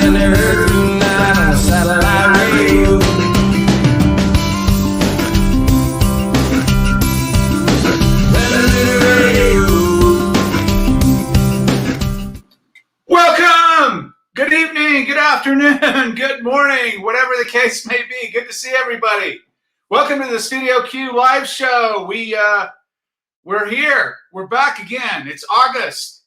and they're heard tonight on satellite radio. Welcome! Good evening, good afternoon, good morning, whatever the case may be. Good to see everybody. Welcome to the Studio Q live show. We're here. We're back again. It's August.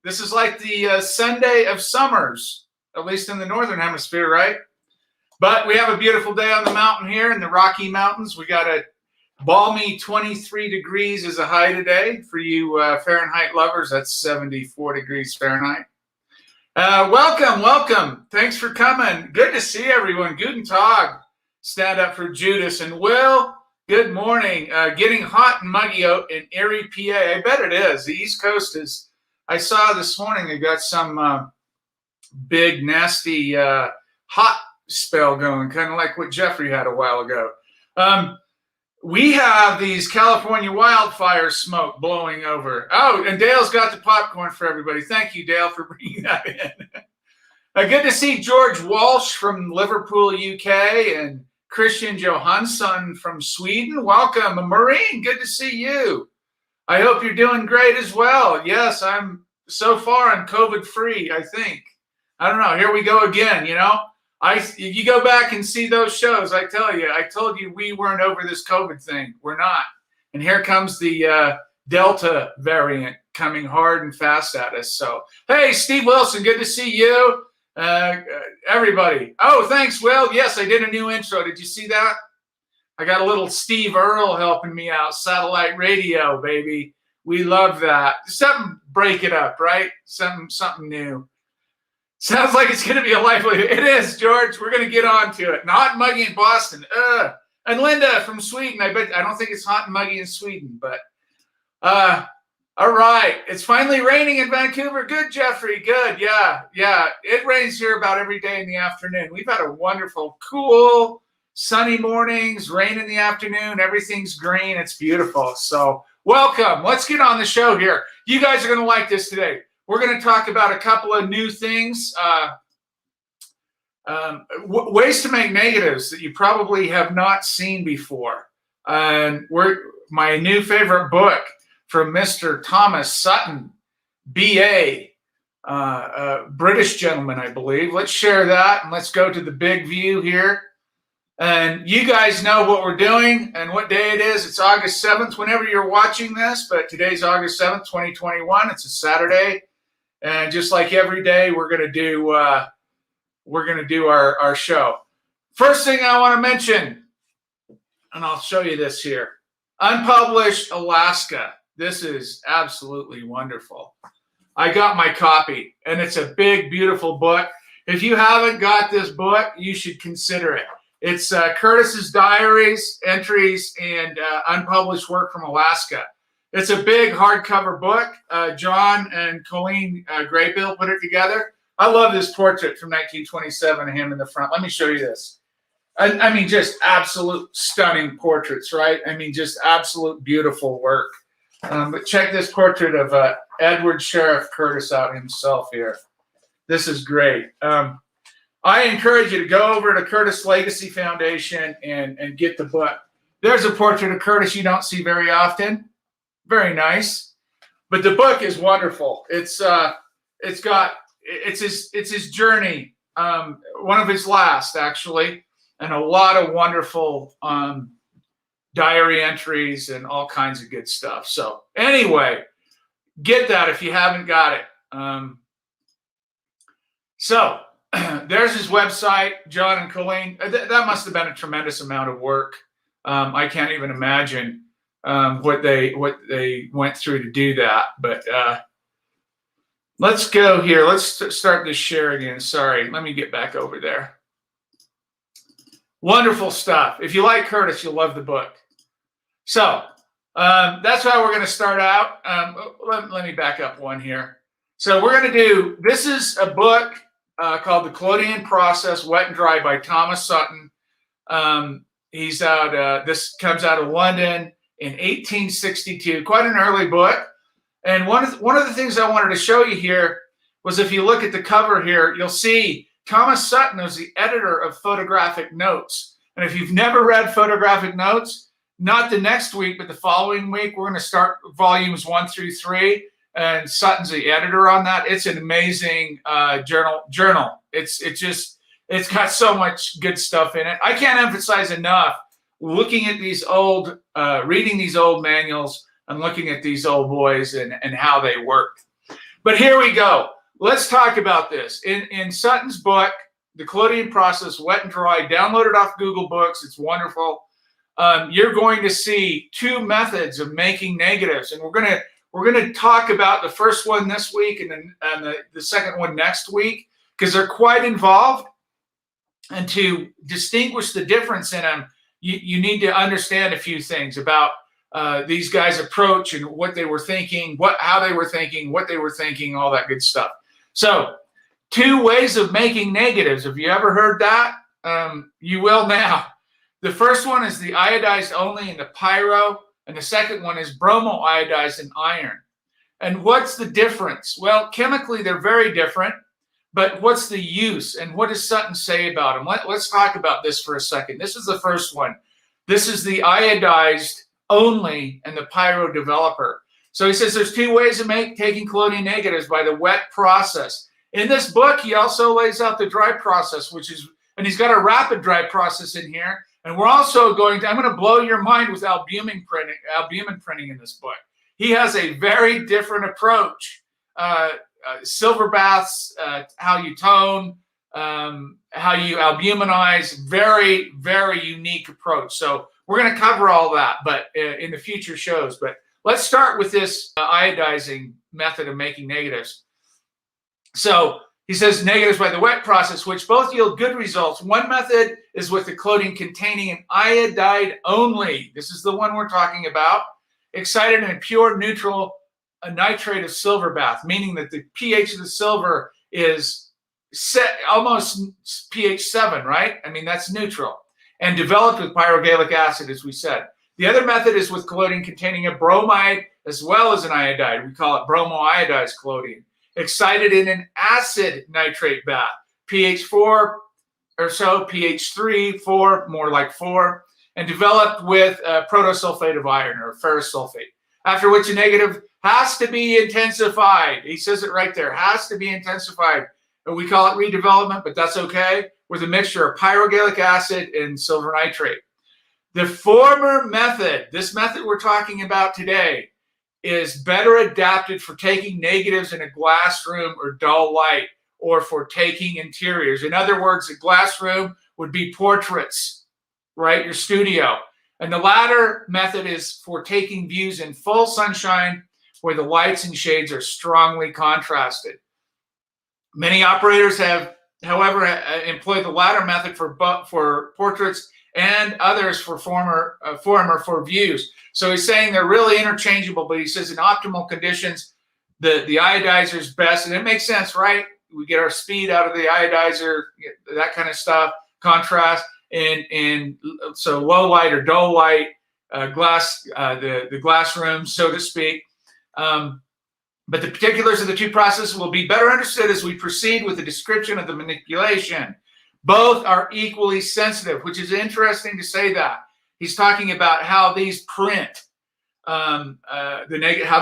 This is like the Sunday of summers, at least in the northern hemisphere, right? But we have a beautiful day on the mountain here in the Rocky Mountains. We got a balmy 23 degrees as a high today. For you Fahrenheit lovers, that's 74 degrees Fahrenheit. Welcome. Thanks for coming. Good to see everyone. Guten Tag. Stand up for Judas and Will. Good morning. Getting hot and muggy out in Erie, PA. I bet it is. The East Coast is. I saw this morning they got some big, nasty hot spell going, kind of like what Jeffrey had a while ago. We have these California wildfire smoke blowing over. Oh, and Dale's got the popcorn for everybody. Thank you, Dale, for bringing that in. Good to see George Walsh from Liverpool, UK, and Christian Johansson from Sweden. Welcome. Maureen, good to see you. I hope you're doing great as well. Yes, I'm COVID-free, I think. I don't know. Here we go again, you know. You go back and see those shows. I told you we weren't over this COVID thing. We're not. And here comes the Delta variant coming hard and fast at us. So, hey, Steve Wilson, good to see you. Everybody. Oh, thanks, Will. Yes, I did a new intro. Did you see that? I got a little Steve Earle helping me out. Satellite radio, baby. We love that. Something break it up, right? Something new. Sounds like it's going to be a lively. It is, George. We're going to get on to it. And hot and muggy in Boston. And Linda from Sweden. I don't think it's hot and muggy in Sweden, but all right. It's finally raining in Vancouver. Good, Jeffrey. Good. Yeah. It rains here about every day in the afternoon. We've had a wonderful, cool, sunny mornings, rain in the afternoon. Everything's green. It's beautiful. So welcome. Let's get on the show here. You guys are going to like this today. We're going to talk about a couple of new things, ways to make negatives that you probably have not seen before. And my new favorite book from Mr. Thomas Sutton, BA, a British gentleman, I believe. Let's share that and let's go to the big view here. And you guys know what we're doing and what day it is. It's August 7th, whenever you're watching this, but today's August 7th, 2021. It's a Saturday. And just like every day, we're gonna do our show. First thing I want to mention, and I'll show you this here, Unpublished Alaska. This is absolutely wonderful. I got my copy, and it's a big, beautiful book. If you haven't got this book, you should consider it. It's Curtis's diaries, entries, and unpublished work from Alaska. It's a big hardcover book. John and Colleen Graybill put it together. I love this portrait from 1927 of him in the front. Let me show you this. I mean, just absolute stunning portraits, right? I mean, just absolute beautiful work. But check this portrait of Edward Sheriff Curtis out himself here. This is great. I encourage you to go over to Curtis Legacy Foundation and get the book. There's a portrait of Curtis you don't see very often. Very nice, but the book is wonderful. It's his journey, one of his last actually, and a lot of wonderful diary entries and all kinds of good stuff. So anyway, get that if you haven't got it. So there's his website, John and Colleen. That must have been a tremendous amount of work. I can't even imagine what they went through to do that. But let's go here. Let's start this share again. Sorry, let me get back over there. Wonderful stuff. If you like Curtis, you'll love the book. So that's how we're going to start out. Let me back up one here. So we're going to do, this is a book called The Collodion Process Wet Dry by Thomas Sutton. He's out, this comes out of London in 1862, quite an early book. And one of the things I wanted to show you here, was, if you look at the cover here, you'll see Thomas Sutton is the editor of Photographic Notes. And if you've never read Photographic Notes, not the next week, but the following week, we're going to start volumes 1 through 3. And Sutton's the editor on that. It's an amazing journal. It's got so much good stuff in it. I can't emphasize enough looking at these old, reading these old manuals and looking at these old boys and how they worked. But here we go. Let's talk about this. In Sutton's book, The Collodion Process Wet and Dry, downloaded off Google Books. It's wonderful. You're going to see 2 methods of making negatives, and we're going to talk about the first one this week and then the second one next week, because they're quite involved. And to distinguish the difference in them, you need to understand a few things about these guys' approach and what they were thinking, how they were thinking, what they were thinking, all that good stuff. So 2 ways of making negatives. Have you ever heard that? You will now. The first one is the iodized only in the pyro, and the second one is bromo iodized in iron. And what's the difference? Well, chemically, they're very different, but what's the use, and what does Sutton say about them? Let's talk about this for a second. This is the first one. This is the iodized only and the pyro developer. So he says there's 2 ways of taking collodion negatives by the wet process. In this book, he also lays out the dry process, and he's got a rapid dry process in here. And we're also I'm going to blow your mind with albumin printing in this book. He has a very different approach. Silver baths, how you tone, how you albuminize, very, very unique approach. So we're going to cover all that, but in the future shows. But let's start with this iodizing method of making negatives. So he says negatives by the wet process, which both yield good results. One method is with the collodion containing an iodide only. This is the one we're talking about. Excited in a pure neutral nitrate of silver bath, meaning that the pH of the silver is set almost pH 7, right? I mean, that's neutral. And developed with pyrogallic acid, as we said. The other method is with collodion containing a bromide as well as an iodide. We call it bromo-iodized collodion. Excited in an acid nitrate bath, pH 4 or so, pH 3, 4, more like 4, and developed with protosulfate of iron or ferrous sulfate. After which a negative has to be intensified. He says it right there, has to be intensified. We call it redevelopment, but that's okay, with a mixture of pyrogallic acid and silver nitrate. The former method, this method we're talking about today, is better adapted for taking negatives in a glass room or dull light, or for taking interiors. In other words, a glass room would be portraits, right? Your studio. And the latter method is for taking views in full sunshine where the lights and shades are strongly contrasted. Many operators have, however, employed the latter method for portraits and others for former for views. So he's saying they're really interchangeable, but he says in optimal conditions, the iodizer is best. And it makes sense, right? We get our speed out of the iodizer, that kind of stuff, contrast. And so low light or dull light, glass, the glass room, so to speak. But the particulars of the 2 processes will be better understood as we proceed with the description of the manipulation. Both are equally sensitive, which is interesting to say that. He's talking about how these print, how the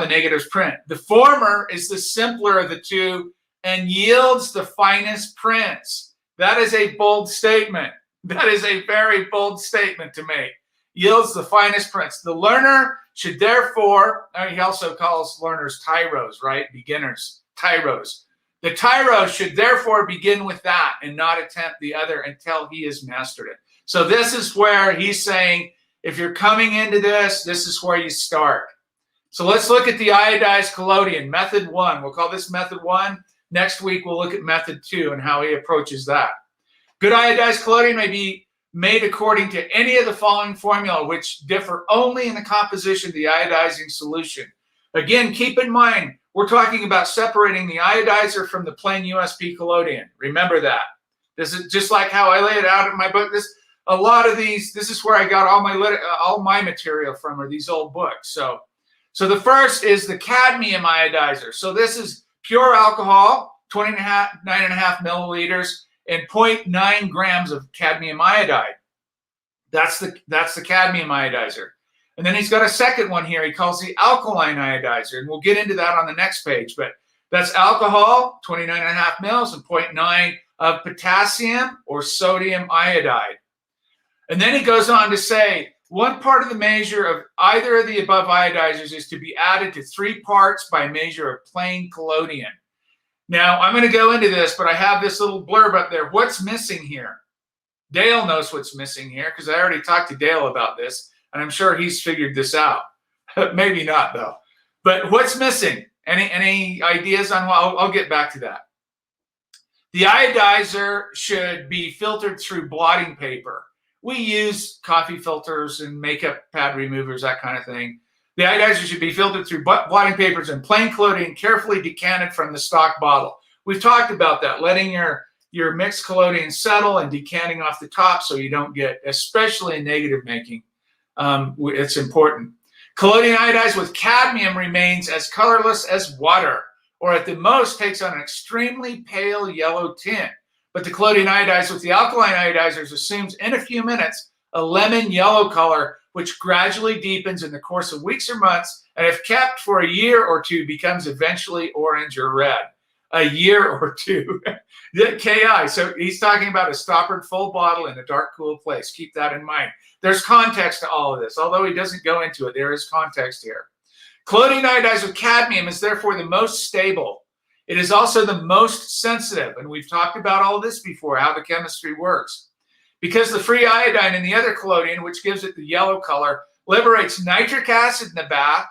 negatives print. The former is the simpler of the 2 and yields the finest prints. That is a bold statement. That is a very bold statement to make. Yields the finest prints. The learner should therefore, he also calls learners tyros, right? Beginners, tyros. The tyro should therefore begin with that and not attempt the other until he has mastered it. So this is where he's saying, if you're coming into this, this is where you start. So let's look at the iodized collodion, method 1. We'll call this method 1. Next week, we'll look at method 2 and how he approaches that. Good iodized collodion may be made according to any of the following formula, which differ only in the composition of the iodizing solution. Again, keep in mind, we're talking about separating the iodizer from the plain USP collodion. Remember that. This is just like how I lay it out in my book. A lot of these, this is where I got all my material from, are these old books. So the first is the cadmium iodizer. So this is pure alcohol, 9.5 milliliters, and 0.9 grams of cadmium iodide. That's the cadmium iodizer. And then he's got a second one here he calls the alkaline iodizer, and we'll get into that on the next page. But that's alcohol, 29.5 mils, and 0.9 of potassium or sodium iodide. And then he goes on to say, 1 part of the measure of either of the above iodizers is to be added to 3 parts by measure of plain collodion. Now, I'm going to go into this, but I have this little blurb up there. What's missing here? Dale knows what's missing here because I already talked to Dale about this, and I'm sure he's figured this out. Maybe not, though. But what's missing? Any ideas on what? I'll get back to that. The iodizer should be filtered through blotting paper. We use coffee filters and makeup pad removers, that kind of thing. The iodizer should be filtered through blotting papers and plain collodion, carefully decanted from the stock bottle. We've talked about that, letting your mixed collodion settle and decanting off the top so you don't get, especially in negative making, it's important. Collodion iodized with cadmium remains as colorless as water, or at the most takes on an extremely pale yellow tint. But the collodion iodized with the alkaline iodizers assumes in a few minutes a lemon yellow color, which gradually deepens in the course of weeks or months, and if kept for a year or two, becomes eventually orange or red. A year or two. KI. So he's talking about a stoppered full bottle in a dark, cool place. Keep that in mind. There's context to all of this. Although he doesn't go into it, there is context here. Collodion iodized with cadmium is therefore the most stable. It is also the most sensitive. And we've talked about all of this before, how the chemistry works. Because the free iodine in the other collodion, which gives it the yellow color, liberates nitric acid in the bath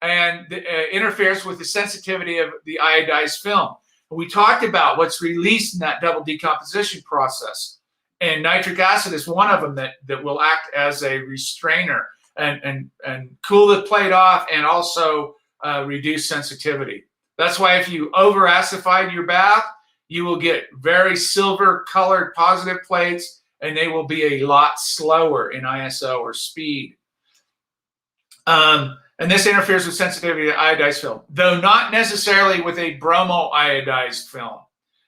and interferes with the sensitivity of the iodized film. We talked about what's released in that double decomposition process. And nitric acid is one of them that will act as a restrainer and cool the plate off and also reduce sensitivity. That's why if you over-acidified your bath, you will get very silver-colored positive plates, and they will be a lot slower in ISO or speed. And this interferes with sensitivity to iodized film, though not necessarily with a bromo-iodized film.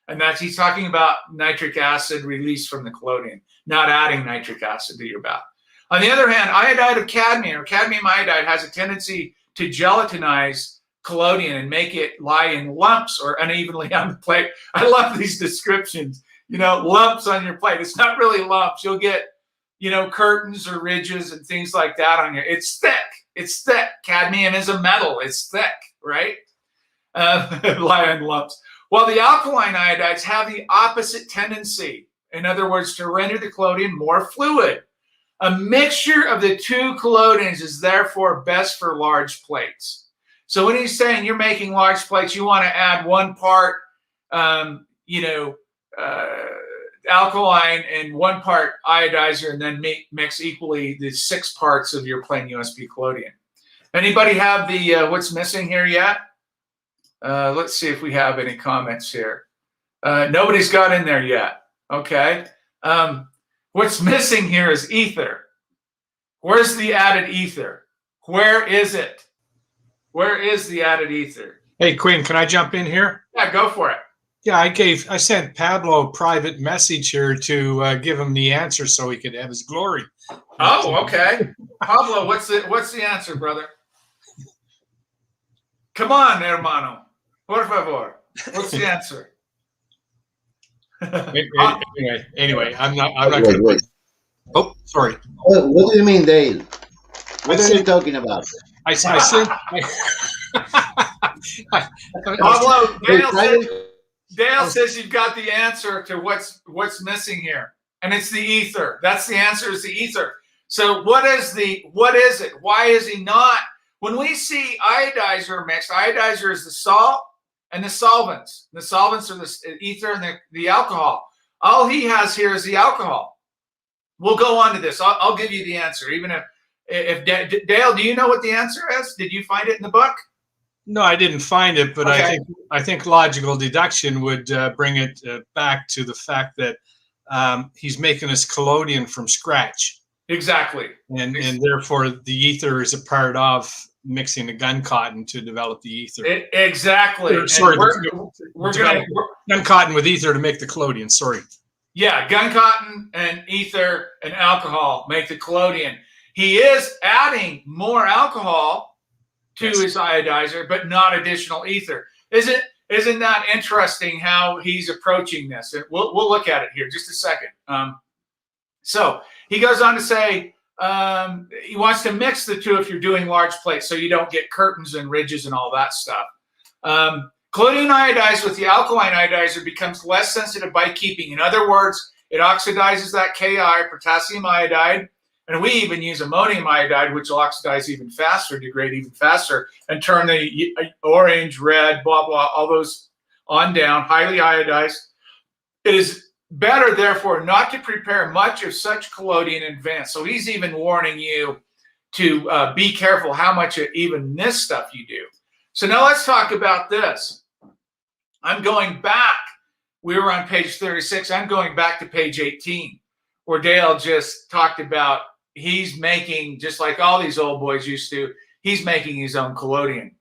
And that's, he's talking about nitric acid released from the collodion, not adding nitric acid to your bath. On the other hand, iodide of cadmium or cadmium iodide has a tendency to gelatinize collodion and make it lie in lumps or unevenly on the plate. I love these descriptions. You know, lumps on your plate. It's not really lumps. You'll get, you know, curtains or ridges and things like that on your. It's thick. It's thick. Cadmium is a metal. It's thick, right? Lie in lumps. While the alkaline iodides have the opposite tendency. In other words, to render the collodion more fluid. A mixture of the two collodions is therefore best for large plates. So when he's saying you're making large plates, you want to add 1 part, alkaline and 1 part iodizer, and then mix equally the 6 parts of your plain USB collodion. Anybody have the what's missing here yet? Let's see if we have any comments here. Nobody's got in there yet. Okay. What's missing here is ether. Where's the added ether? Where is it? Where is the added ether? Hey, Quinn, can I jump in here? Yeah, go for it. Yeah, I sent Pablo a private message here to give him the answer so he could have his glory. Oh, okay. Pablo, what's the answer, brother? Come on, hermano. Por favor. What's the answer? Anyway, I'm not going to. Oh, sorry. What do you mean, Dale? What are you talking about? I sent. Pablo, Dale says you've got the answer to what's missing here, and it's the ether. That's the answer, is the ether. So what is it? Why is he not? When we see iodizer mixed, iodizer is the salt and the solvents. The solvents are the ether and the alcohol. All he has here is the alcohol. We'll go on to this. I'll give you the answer, even if Dale, do you know what the answer is? Did you find it in the book? No, I didn't find it, but okay. I think logical deduction would bring it back to the fact that he's making his collodion from scratch. Exactly. And therefore the ether is a part of mixing the gun cotton to develop the ether. Exactly. We're going to gun cotton with ether to make the collodion. Sorry. Yeah, gun cotton and ether and alcohol make the collodion. He is adding more alcohol to his iodizer, but not additional ether. Isn't that interesting how he's approaching this? And we'll look at it here just a second. So he goes on to say he wants to mix the two if you're doing large plates, so you don't get curtains and ridges and all that stuff. Collodion iodized with the alkaline iodizer becomes less sensitive by keeping. In other words, it oxidizes that Ki, potassium iodide, and we even use ammonium iodide, which will oxidize even faster, degrade even faster, and turn the orange, red, blah, blah, all those on down, highly iodized. It is better, therefore, not to prepare much of such collodion in advance. So he's even warning you to be careful how much of even this stuff you do. So now let's talk about this. I'm going back. We were on page 36. I'm going back to page 18, where Dale just talked about he's making, just like all these old boys used to, he's making his own collodion.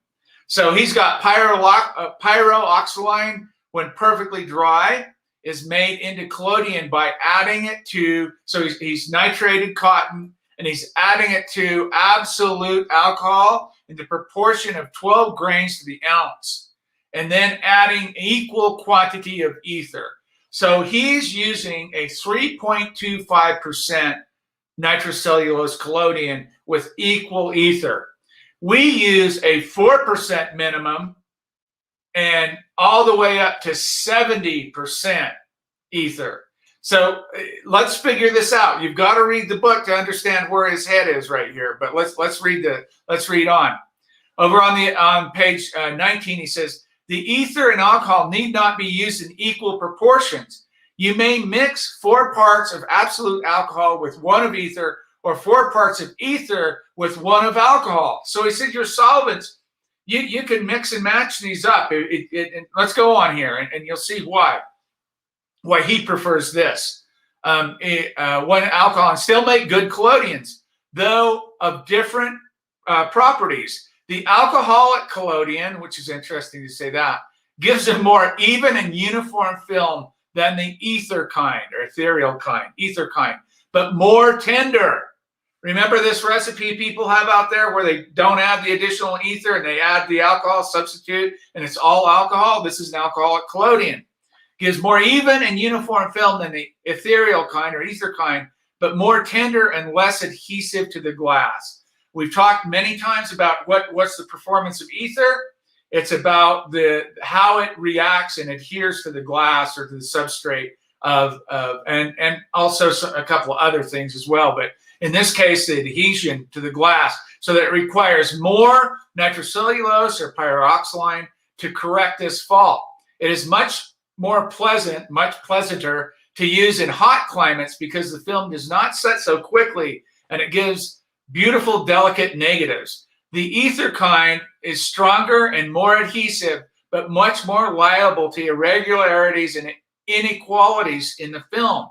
So he's got pyroxaline, when perfectly dry, is made into collodion by adding it to, so he's nitrated cotton, and he's adding it to absolute alcohol in the proportion of 12 grains to the ounce, and then adding equal quantity of ether. So he's using a 3.25% nitrocellulose collodion with equal ether. We use a 4% minimum and all the way up to 70% ether. So let's figure this out. You've got to read the book to understand where his head is right here. But let's read on. Over on page 19, he says, the ether and alcohol need not be used in equal proportions. You may mix 4 parts of absolute alcohol with 1 of ether, or 4 parts of ether with 1 of alcohol. So he said your solvents, you can mix and match these up. Let's go on here, and you'll see why he prefers this. 1 alcohol, and still make good collodions, though of different properties. The alcoholic collodion, which is interesting to say that, gives a more even and uniform film than the ether kind, or ethereal kind, ether kind, but more tender. Remember this recipe people have out there where they don't add the additional ether and they add the alcohol substitute and it's all alcohol? This is an alcoholic collodion. Gives more even and uniform film than the ethereal kind or ether kind, but more tender and less adhesive to the glass. We've talked many times about what's the performance of ether. It's about how it reacts and adheres to the glass or to the substrate and also a couple of other things as well. But in this case, the adhesion to the glass, so that it requires more nitrocellulose or pyroxaline to correct this fault. It is much pleasanter to use in hot climates because the film does not set so quickly and it gives beautiful, delicate negatives. The ether kind is stronger and more adhesive, but much more liable to irregularities and inequalities in the film,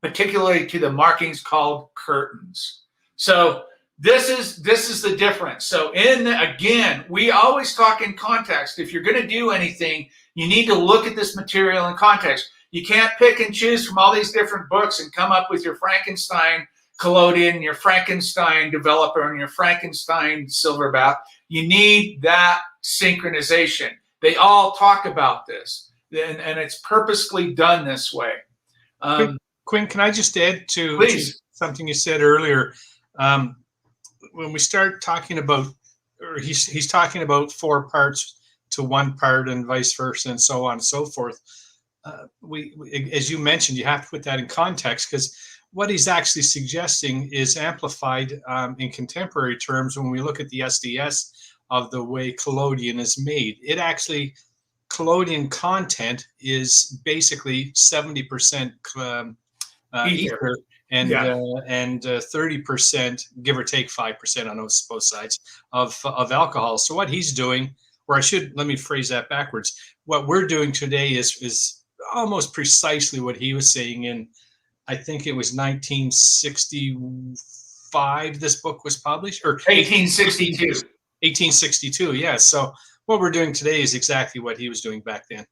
particularly to the markings called curtains. So this is the difference. So again, we always talk in context. If you're going to do anything, you need to look at this material in context. You can't pick and choose from all these different books and come up with your Frankenstein collodion, your Frankenstein developer, and your Frankenstein silverbath. You need that synchronization. They all talk about this, and it's purposely done this way. Quinn, can I just add to something you said earlier? When we start talking about, or he's talking about 4 parts to 1 part and vice versa and so on and so forth. We as you mentioned, you have to put that in context, because what he's actually suggesting is amplified in contemporary terms when we look at the SDS of the way collodion is made. It actually, collodion content is basically 70% ether and 30%, give or take 5% on both sides of alcohol. So what he's doing, or let me phrase that backwards. What we're doing today is almost precisely what he was saying in, I think it was 1965 1865 this book was published, or 1862. 1862, yes. So what we're doing today is exactly what he was doing back then.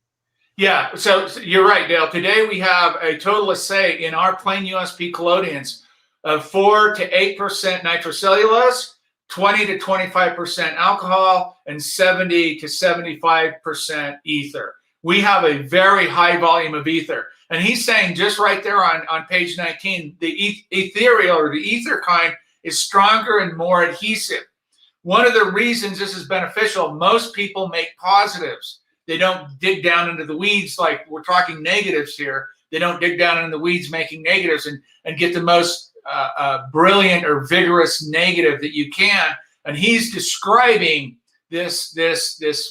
Yeah, so you're right, Dale. Today we have a total of, say, in our plain USP collodions of 4 to 8% nitrocellulose, 20 to 25% alcohol, and 70 to 75% ether. We have a very high volume of ether. And he's saying just right there on page 19, the ethereal or the ether kind is stronger and more adhesive. One of the reasons this is beneficial, most people make positives. They don't dig down into the weeds like we're talking negatives here. They don't dig down into the weeds making negatives and get the most brilliant or vigorous negative that you can. And he's describing this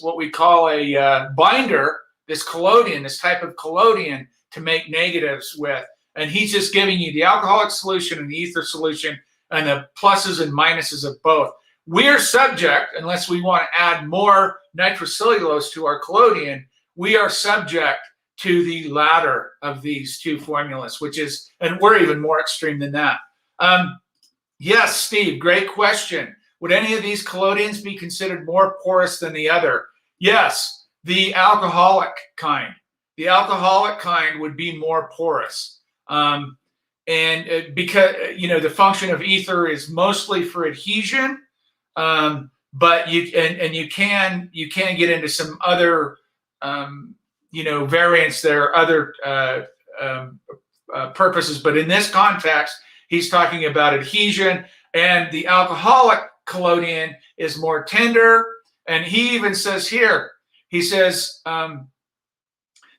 what we call a binder, this collodion, this type of collodion to make negatives with. And he's just giving you the alcoholic solution and the ether solution and the pluses and minuses of both. We're subject, unless we want to add more nitrocellulose to our collodion, we are subject to the latter of these two formulas, which is, and we're even more extreme than that. Yes, Steve, great question. Would any of these collodions be considered more porous than the other? Yes, the alcoholic kind. The alcoholic kind would be more porous. And because, you know, the function of ether is mostly for adhesion, but you can get into some other you know, variants. There are other purposes, but in this context, he's talking about adhesion, and the alcoholic collodion is more tender. And he even says here, he says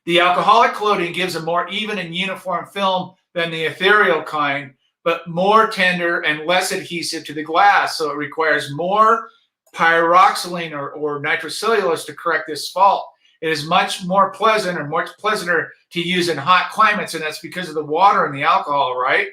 the alcoholic collodion gives a more even and uniform film than the ethereal kind, but more tender and less adhesive to the glass. So it requires more pyroxylene or nitrocellulose to correct this fault. It is much more pleasant or much pleasanter to use in hot climates, and that's because of the water and the alcohol, right?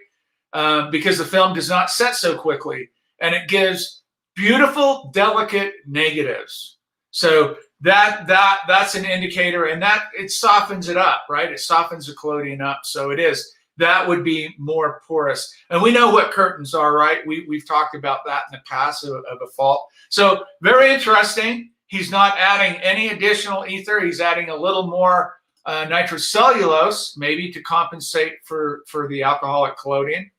Because the film does not set so quickly, and it gives beautiful, delicate negatives. So that's an indicator, and that it softens it up, right? It softens the collodion up, so it is. That would be more porous. And we know what curtains are, right? We've talked about that in the past of a fault. So very interesting. He's not adding any additional ether. He's adding a little more nitrocellulose, maybe to compensate for the alcoholic collodion.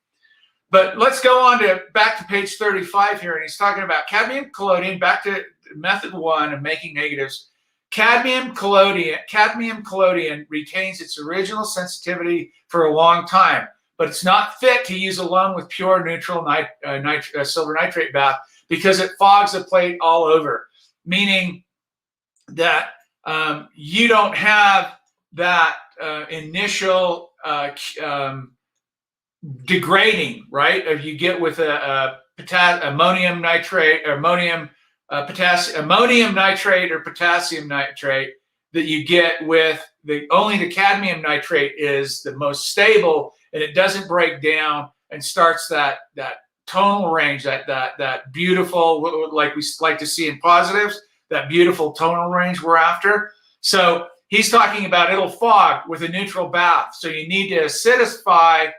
But let's go on back to page 35 here. And he's talking about cadmium collodion, back to method 1 of making negatives. Cadmium collodion retains its original sensitivity for a long time, but it's not fit to use alone with pure neutral silver nitrate bath because it fogs the plate all over, meaning that you don't have that initial degrading, right? If you get with ammonium nitrate or ammonium nitrate or potassium nitrate, that you get with only the cadmium nitrate is the most stable, and it doesn't break down and starts that tonal range, that beautiful, like we like to see in positives, that beautiful tonal range we're after. So he's talking about it'll fog with a neutral bath. So you need to acidify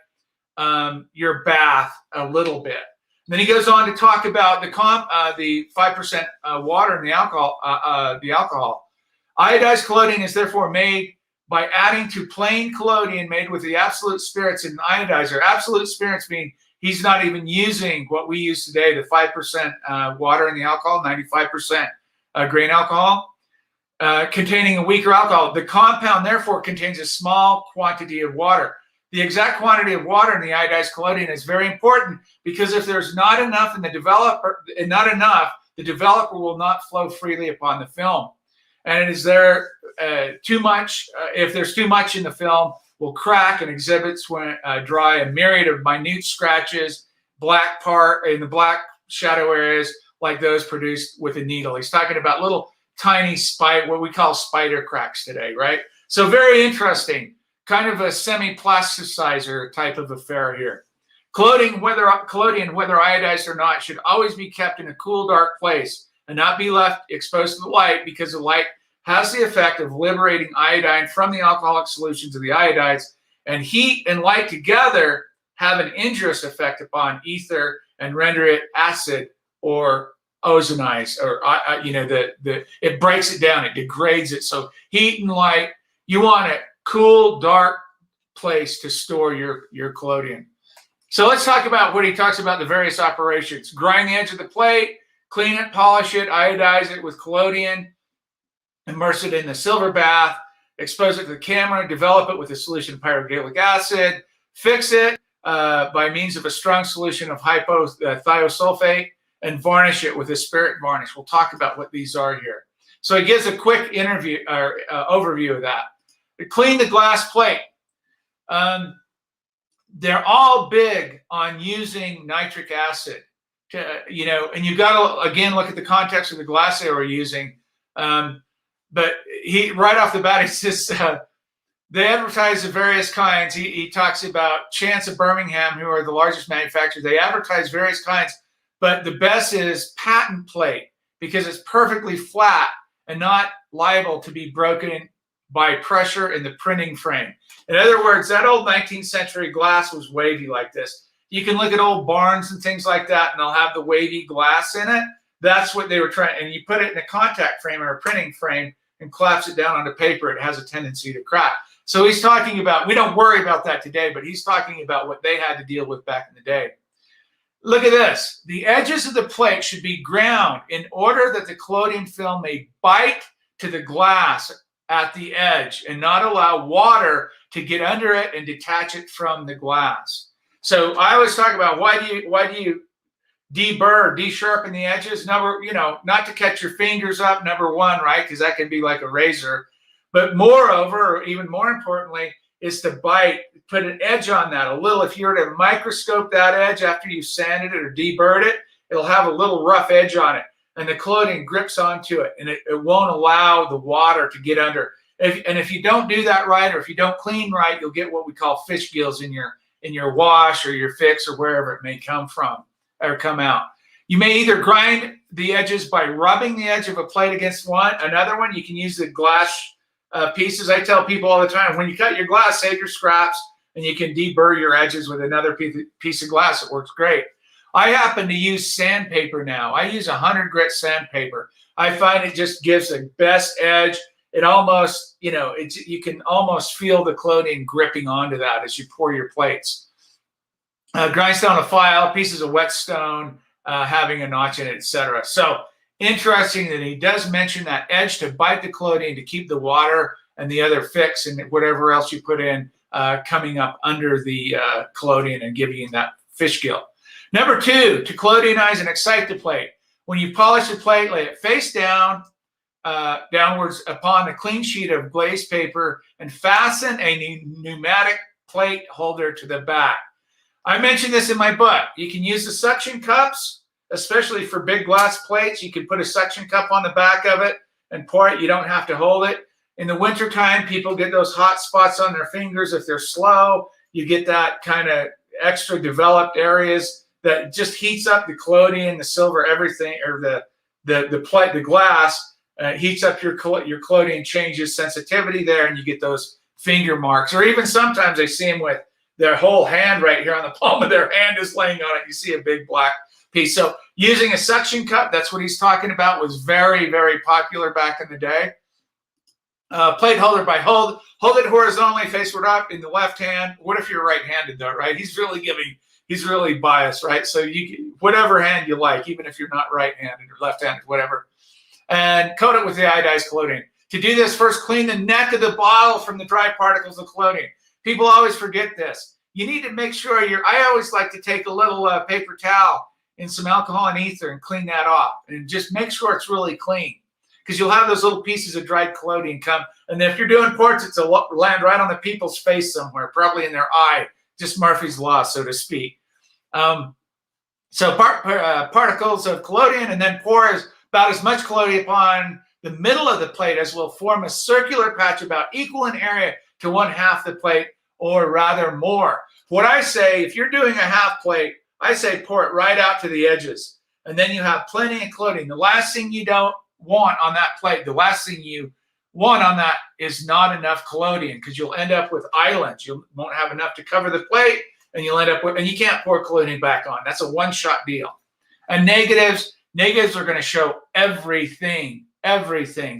your bath a little bit. Then he goes on to talk about the 5% water and the alcohol. Iodized collodion is therefore made by adding to plain collodion made with the absolute spirits in an iodizer. Absolute spirits mean he's not even using what we use today, the 5% water in the alcohol, 95% grain alcohol, containing a weaker alcohol. The compound therefore contains a small quantity of water. The exact quantity of water in the iodized collodion is very important, because if there's not enough in the developer, the developer will not flow freely upon the film. And is there too much? If there's too much in the film, will crack and exhibits when dry a myriad of minute scratches, black part in the black shadow areas, like those produced with a needle. He's talking about little tiny what we call spider cracks today, right? So very interesting. Kind of a semi-plasticizer type of affair here. Collodion, whether iodized or not, should always be kept in a cool, dark place and not be left exposed to the light, because the light has the effect of liberating iodine from the alcoholic solutions of the iodides, and heat and light together have an injurious effect upon ether and render it acid or ozonized, or it breaks it down, it degrades it. So heat and light, you want a cool, dark place to store your collodion. So let's talk about what he talks about, the various operations. Grind the edge of the plate, clean it, polish it, iodize it with collodion, immerse it in the silver bath, expose it to the camera, develop it with a solution of pyrogallic acid, fix it by means of a strong solution of thiosulfate, and varnish it with a spirit varnish. We'll talk about what these are here. So he gives a quick overview of that. Clean the glass plate. They're all big on using nitric acid to, and you got to, again, look at the context of the glass they were using. But he, right off the bat, he says, they advertise of various kinds. He talks about Chance of Birmingham, who are the largest manufacturers. They advertise various kinds, but the best is patent plate because it's perfectly flat and not liable to be broken by pressure in the printing frame. In other words, that old 19th century glass was wavy like this. You can look at old barns and things like that, and they'll have the wavy glass in it. That's what they were trying. And you put it in a contact frame or a printing frame and collapse it down onto paper, it has a tendency to crack. So he's talking about, we don't worry about that today, but he's talking about what they had to deal with back in the day. Look at this. The edges of the plate should be ground in order that the collodion film may bite to the glass at the edge and not allow water to get under it and detach it from the glass. So I always talk about why do you deburr, de-sharpen the edges? Not to cut your fingers up, number one, right? Because that can be like a razor. But moreover, or even more importantly, is to bite, put an edge on that. A little, if you were to microscope that edge after you've sanded it or deburred it, it'll have a little rough edge on it. And the collodion grips onto it, and it won't allow the water to get under. And if you don't do that right, or if you don't clean right, you'll get what we call fish gills in your wash or your fix or wherever it may come from or come out. You may either grind the edges by rubbing the edge of a plate against another one. You can use the glass pieces. I tell people all the time, when you cut your glass, save your scraps, and you can deburr your edges with another piece of glass. It works great. I happen to use sandpaper now. I use 100 grit sandpaper. I find it just gives the best edge. It almost, you can almost feel the collodion gripping onto that as you pour your plates. Grindstone of file, pieces of whetstone, having a notch in it, etc. So interesting that he does mention that edge to bite the collodion to keep the water and the other fix and whatever else you put in coming up under the collodion and giving you that fish gill. Number two, to collodionize and excite the plate. When you polish the plate, lay it face down, downwards upon a clean sheet of glazed paper and fasten a pneumatic plate holder to the back. I mentioned this in my book. You can use the suction cups, especially for big glass plates. You can put a suction cup on the back of it and pour it. You don't have to hold it. In the wintertime, people get those hot spots on their fingers. If they're slow, you get that kind of extra developed areas that just heats up the collodion, the silver, everything, or the plate, the glass, heats up your collodion, changes sensitivity there, and you get those finger marks. Or even sometimes I see them with their whole hand right here on the palm of their hand is laying on it. You see a big black piece. So using a suction cup, that's what he's talking about, was very, very popular back in the day. Plate holder by hold it horizontally, faceward up in the left hand. What if you're right-handed though, right? He's really biased, right? So you can, whatever hand you like, even if you're not right-handed or left-handed, whatever. And coat it with the iodized collodion. To do this, first clean the neck of the bottle from the dry particles of collodion. People always forget this. You need to make sure I always like to take a little paper towel and some alcohol and ether and clean that off. And just make sure it's really clean. Because you'll have those little pieces of dried collodion come. And if you're doing ports, it's land right on the people's face somewhere, probably in their eye. Just Murphy's Law, so to speak. So particles of collodion, and then pour about as much collodion upon the middle of the plate as will form a circular patch about equal in area to 1/2 the plate, or rather more. What I say, if you're doing a half plate, I say pour it right out to the edges. And then you have plenty of collodion. The last thing you don't want on that plate, the last thing you want on that is not enough collodion, because you'll end up with islands. You won't have enough to cover the plate, and you'll end up with, and you can't pour collodion back on. That's a one-shot deal. And negatives are going to show everything.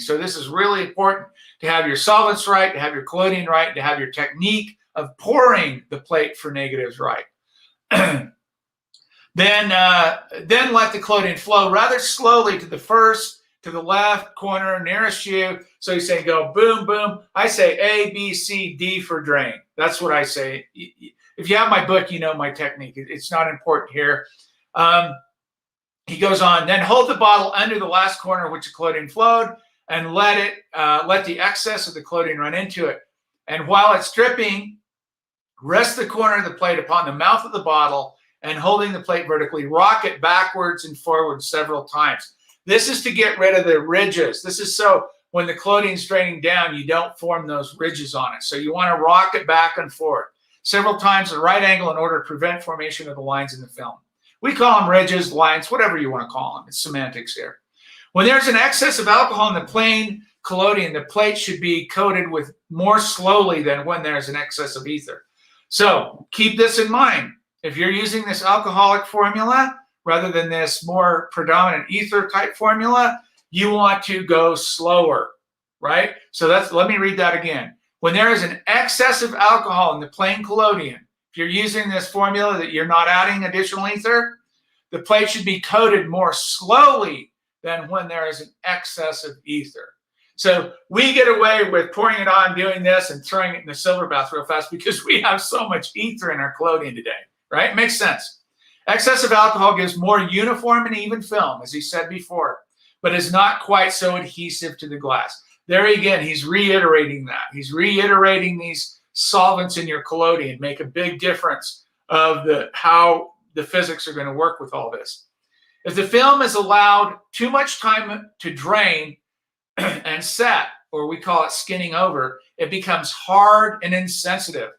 So this is really important to have your solvents right, to have your collodion right, to have your technique of pouring the plate for negatives right. Then let the collodion flow rather slowly to the left corner nearest you. So you say go boom, boom. I say A, B, C, D for drain. That's what I say. If you have my book, you know my technique. It's not important here. He goes on, then hold the bottle under the last corner which the collodion flowed and let the excess of the collodion run into it. And while it's dripping, rest the corner of the plate upon the mouth of the bottle and holding the plate vertically, rock it backwards and forwards several times. This is to get rid of the ridges. This is so when the collodion's draining down, you don't form those ridges on it. So you want to rock it back and forth several times at a right angle in order to prevent formation of the lines in the film. We call them ridges, lines, whatever you want to call them. It's semantics here. When there's an excess of alcohol in the plain collodion, the plate should be coated with more slowly than when there's an excess of ether. So keep this in mind. If you're using this alcoholic formula rather than this more predominant ether type formula, you want to go slower, right? So let me read that again. When there is an excess of alcohol in the plain collodion, if you're using this formula that you're not adding additional ether, the plate should be coated more slowly than when there is an excess of ether. So we get away with pouring it on, doing this, and throwing it in the silver bath real fast because we have so much ether in our collodion today, right? Makes sense. Excess of alcohol gives more uniform and even film, as he said before, but is not quite so adhesive to the glass. There again, he's reiterating that. He's reiterating these solvents in your collodion make a big difference of how the physics are going to work with all this. If the film is allowed too much time to drain and set, or we call it skinning over, it becomes hard and insensitive.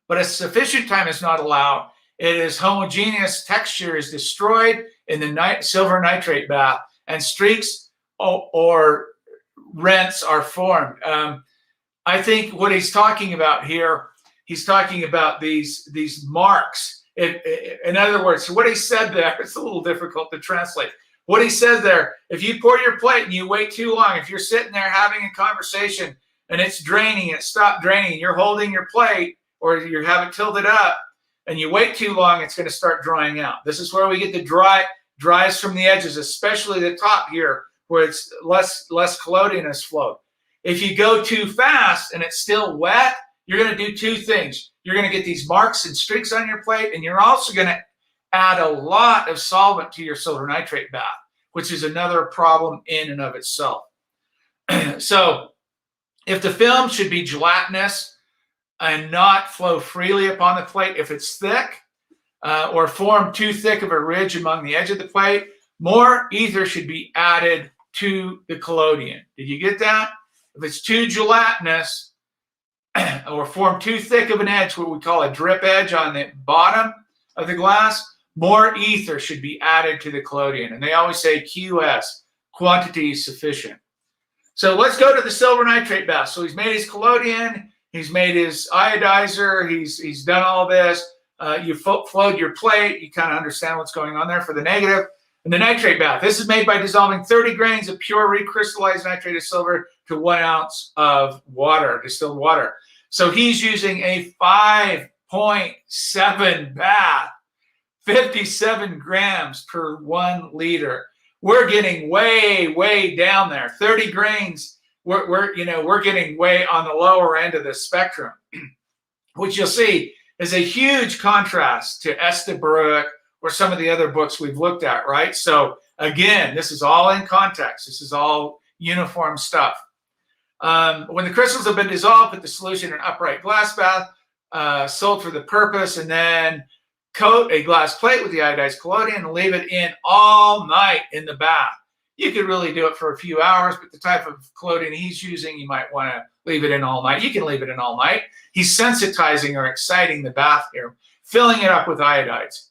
But if sufficient time is not allowed, its homogeneous texture is destroyed in the silver nitrate bath, and streaks or rents are formed. I think what he's talking about here, he's talking about these marks. In other words, what he said there, it's a little difficult to translate. What he said there, if you pour your plate and you wait too long, if you're sitting there having a conversation and it's draining, it stopped draining, you're holding your plate or you have it tilted up and you wait too long, it's going to start drying out. This is where we get the dries from the edges, especially the top here where it's less collodion has flowed. If you go too fast and it's still wet, you're going to do two things. You're going to get these marks and streaks on your plate, and you're also going to add a lot of solvent to your silver nitrate bath, which is another problem in and of itself. So if the film should be gelatinous and not flow freely upon the plate, if it's thick or form too thick of a ridge among the edge of the plate, more ether should be added to the collodion. Did you get that? If it's too gelatinous or form too thick of an edge, what we call a drip edge on the bottom of the glass, more ether should be added to the collodion. And they always say QS, quantity sufficient. So let's go to the silver nitrate bath. So he's made his collodion, he's made his iodizer, he's done all this. You flowed your plate, you kind of understand what's going on there for the negative. And the nitrate bath, this is made by dissolving 30 grains of pure recrystallized nitrate of silver to 1 ounce of water, distilled water. So he's using a 5.7 bath, 57 grams per 1 liter. We're getting way, way down there. 30 grains, we're getting way on the lower end of the spectrum, which you'll see is a huge contrast to Estabrook or some of the other books we've looked at, right? So again, this is all in context. This is all uniform stuff. When the crystals have been dissolved, put the solution in an upright glass bath, sold for the purpose, and then coat a glass plate with the iodized collodion and leave it in all night in the bath. You could really do it for a few hours, but the type of collodion he's using, you might want to leave it in all night. You can leave it in all night. He's sensitizing or exciting the bath here, filling it up with iodides.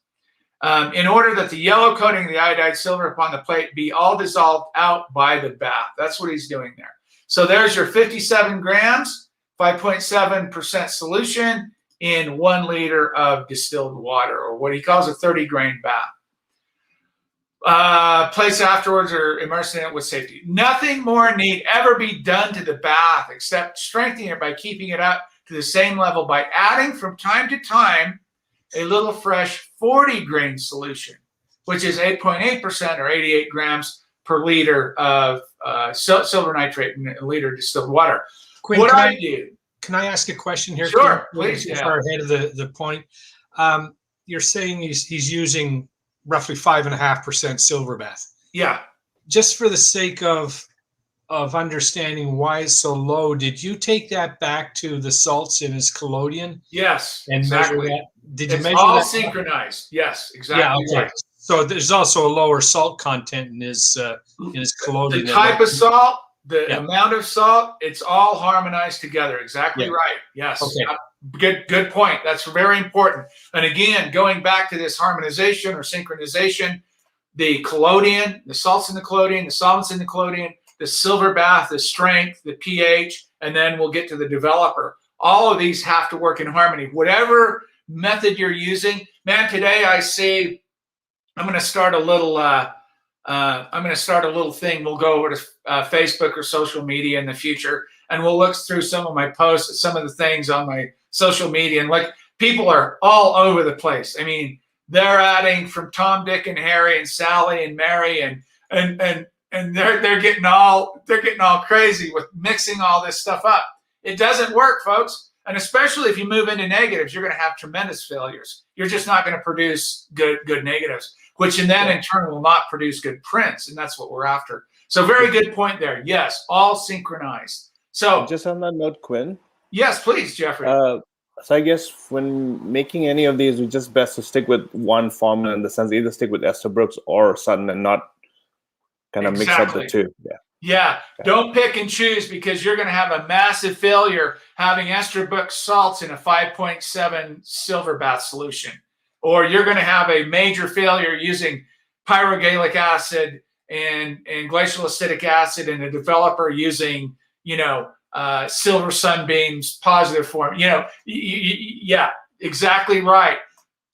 In order that the yellow coating of the iodized silver upon the plate be all dissolved out by the bath. That's what he's doing there. So there's your 57 grams, 5.7% solution in 1 liter of distilled water, or what he calls a 30-grain bath. Place afterwards or immersing it with safety. Nothing more need ever be done to the bath except strengthening it by keeping it up to the same level by adding from time to time a little fresh 40-grain solution, which is 8.8% or 88 grams per liter of silver nitrate in a liter of distilled water. Quinn, What I do? Can I ask a question here? Sure, please. Yeah. Far ahead of the point. You're saying he's using roughly 5.5% silver bath. Yeah. Just for the sake of understanding why it's so low, did you take that back to the salts in his collodion? Yes, and exactly. measure that? Did you it's measure all that? synchronized. Yes, exactly. Yeah, okay. Right. So there's also a lower salt content in his collodion. The type of salt, the amount of salt, it's all harmonized together. Exactly right. Yes. Okay. Good point. That's very important. And again, going back to this harmonization or synchronization, the collodion, the salts in the collodion, the solvents in the collodion, the silver bath, the strength, the pH, and then we'll get to the developer. All of these have to work in harmony. Whatever method you're using, man, today I see I'm going to start a little thing. We'll go over to Facebook or social media in the future, and we'll look through some of my posts, some of the things on my social media, and like people are all over the place. I mean, they're adding from Tom, Dick, and Harry, and Sally, and Mary, and they're getting all crazy with mixing all this stuff up. It doesn't work, folks. And especially if you move into negatives, you're going to have tremendous failures. You're just not going to produce good negatives, which in turn will not produce good prints, and that's what we're after. So very good point there. Yes, all synchronized. So just on that note, Quinn. Yes, please, Jeffrey. So I guess when making any of these, it's just best to stick with one formula, in the sense either stick with Estabrooks or Sutton and not kind of mix up the two. Yeah. Don't pick and choose, because you're going to have a massive failure having Estabrooks salts in a 5.7 silver bath solution. Or you're going to have a major failure using pyrogallic acid and glacial acetic acid in a developer using, silver sunbeams, positive form. Yeah, exactly right.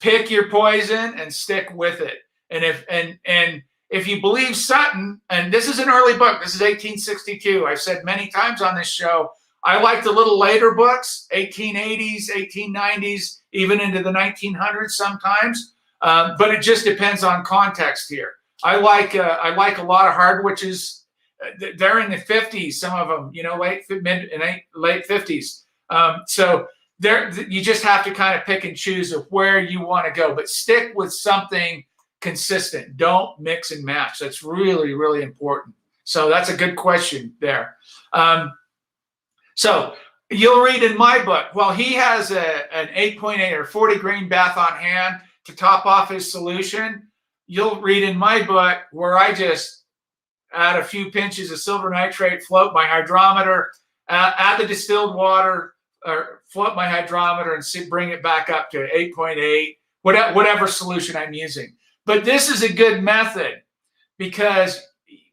Pick your poison and stick with it. And if you believe Sutton, and this is an early book, this is 1862. I've said many times on this show, I like the little later books, 1880s, 1890s, even into the 1900s sometimes. But it just depends on context here. I like a lot of Hardwich's. They're in the 50s, some of them, late 50s. So you just have to kind of pick and choose of where you want to go, but stick with something consistent. Don't mix and match. That's really, really important. So that's a good question there. So you'll read in my book, well, he has an 8.8 or 40 grain bath on hand to top off his solution. You'll read in my book where I just add a few pinches of silver nitrate, float my hydrometer, add the distilled water, or float my hydrometer and bring it back up to 8.8, whatever solution I'm using. But this is a good method, because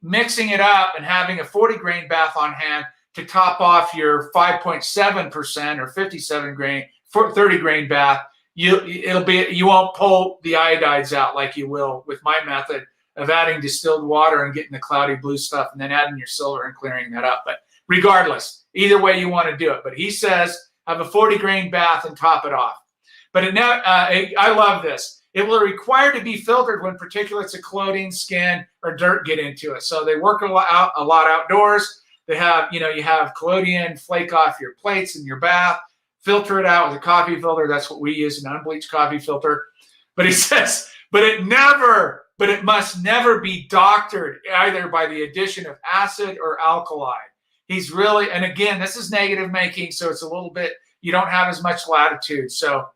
mixing it up and having a 40 grain bath on hand to top off your 5.7% or 57 grain, 30 grain bath, you won't pull the iodides out like you will with my method of adding distilled water and getting the cloudy blue stuff and then adding your silver and clearing that up. But regardless, either way you want to do it. But he says have a 40 grain bath and top it off. But I love this. It will require to be filtered when particulates of collodion, skin, or dirt get into it. So they work a lot outdoors. They have, you have collodion flake off your plates in your bath, filter it out with a coffee filter. That's what we use, an unbleached coffee filter. But he says, but it must never be doctored either by the addition of acid or alkali. He's really, and again, this is negative making, so it's a little bit, you don't have as much latitude. So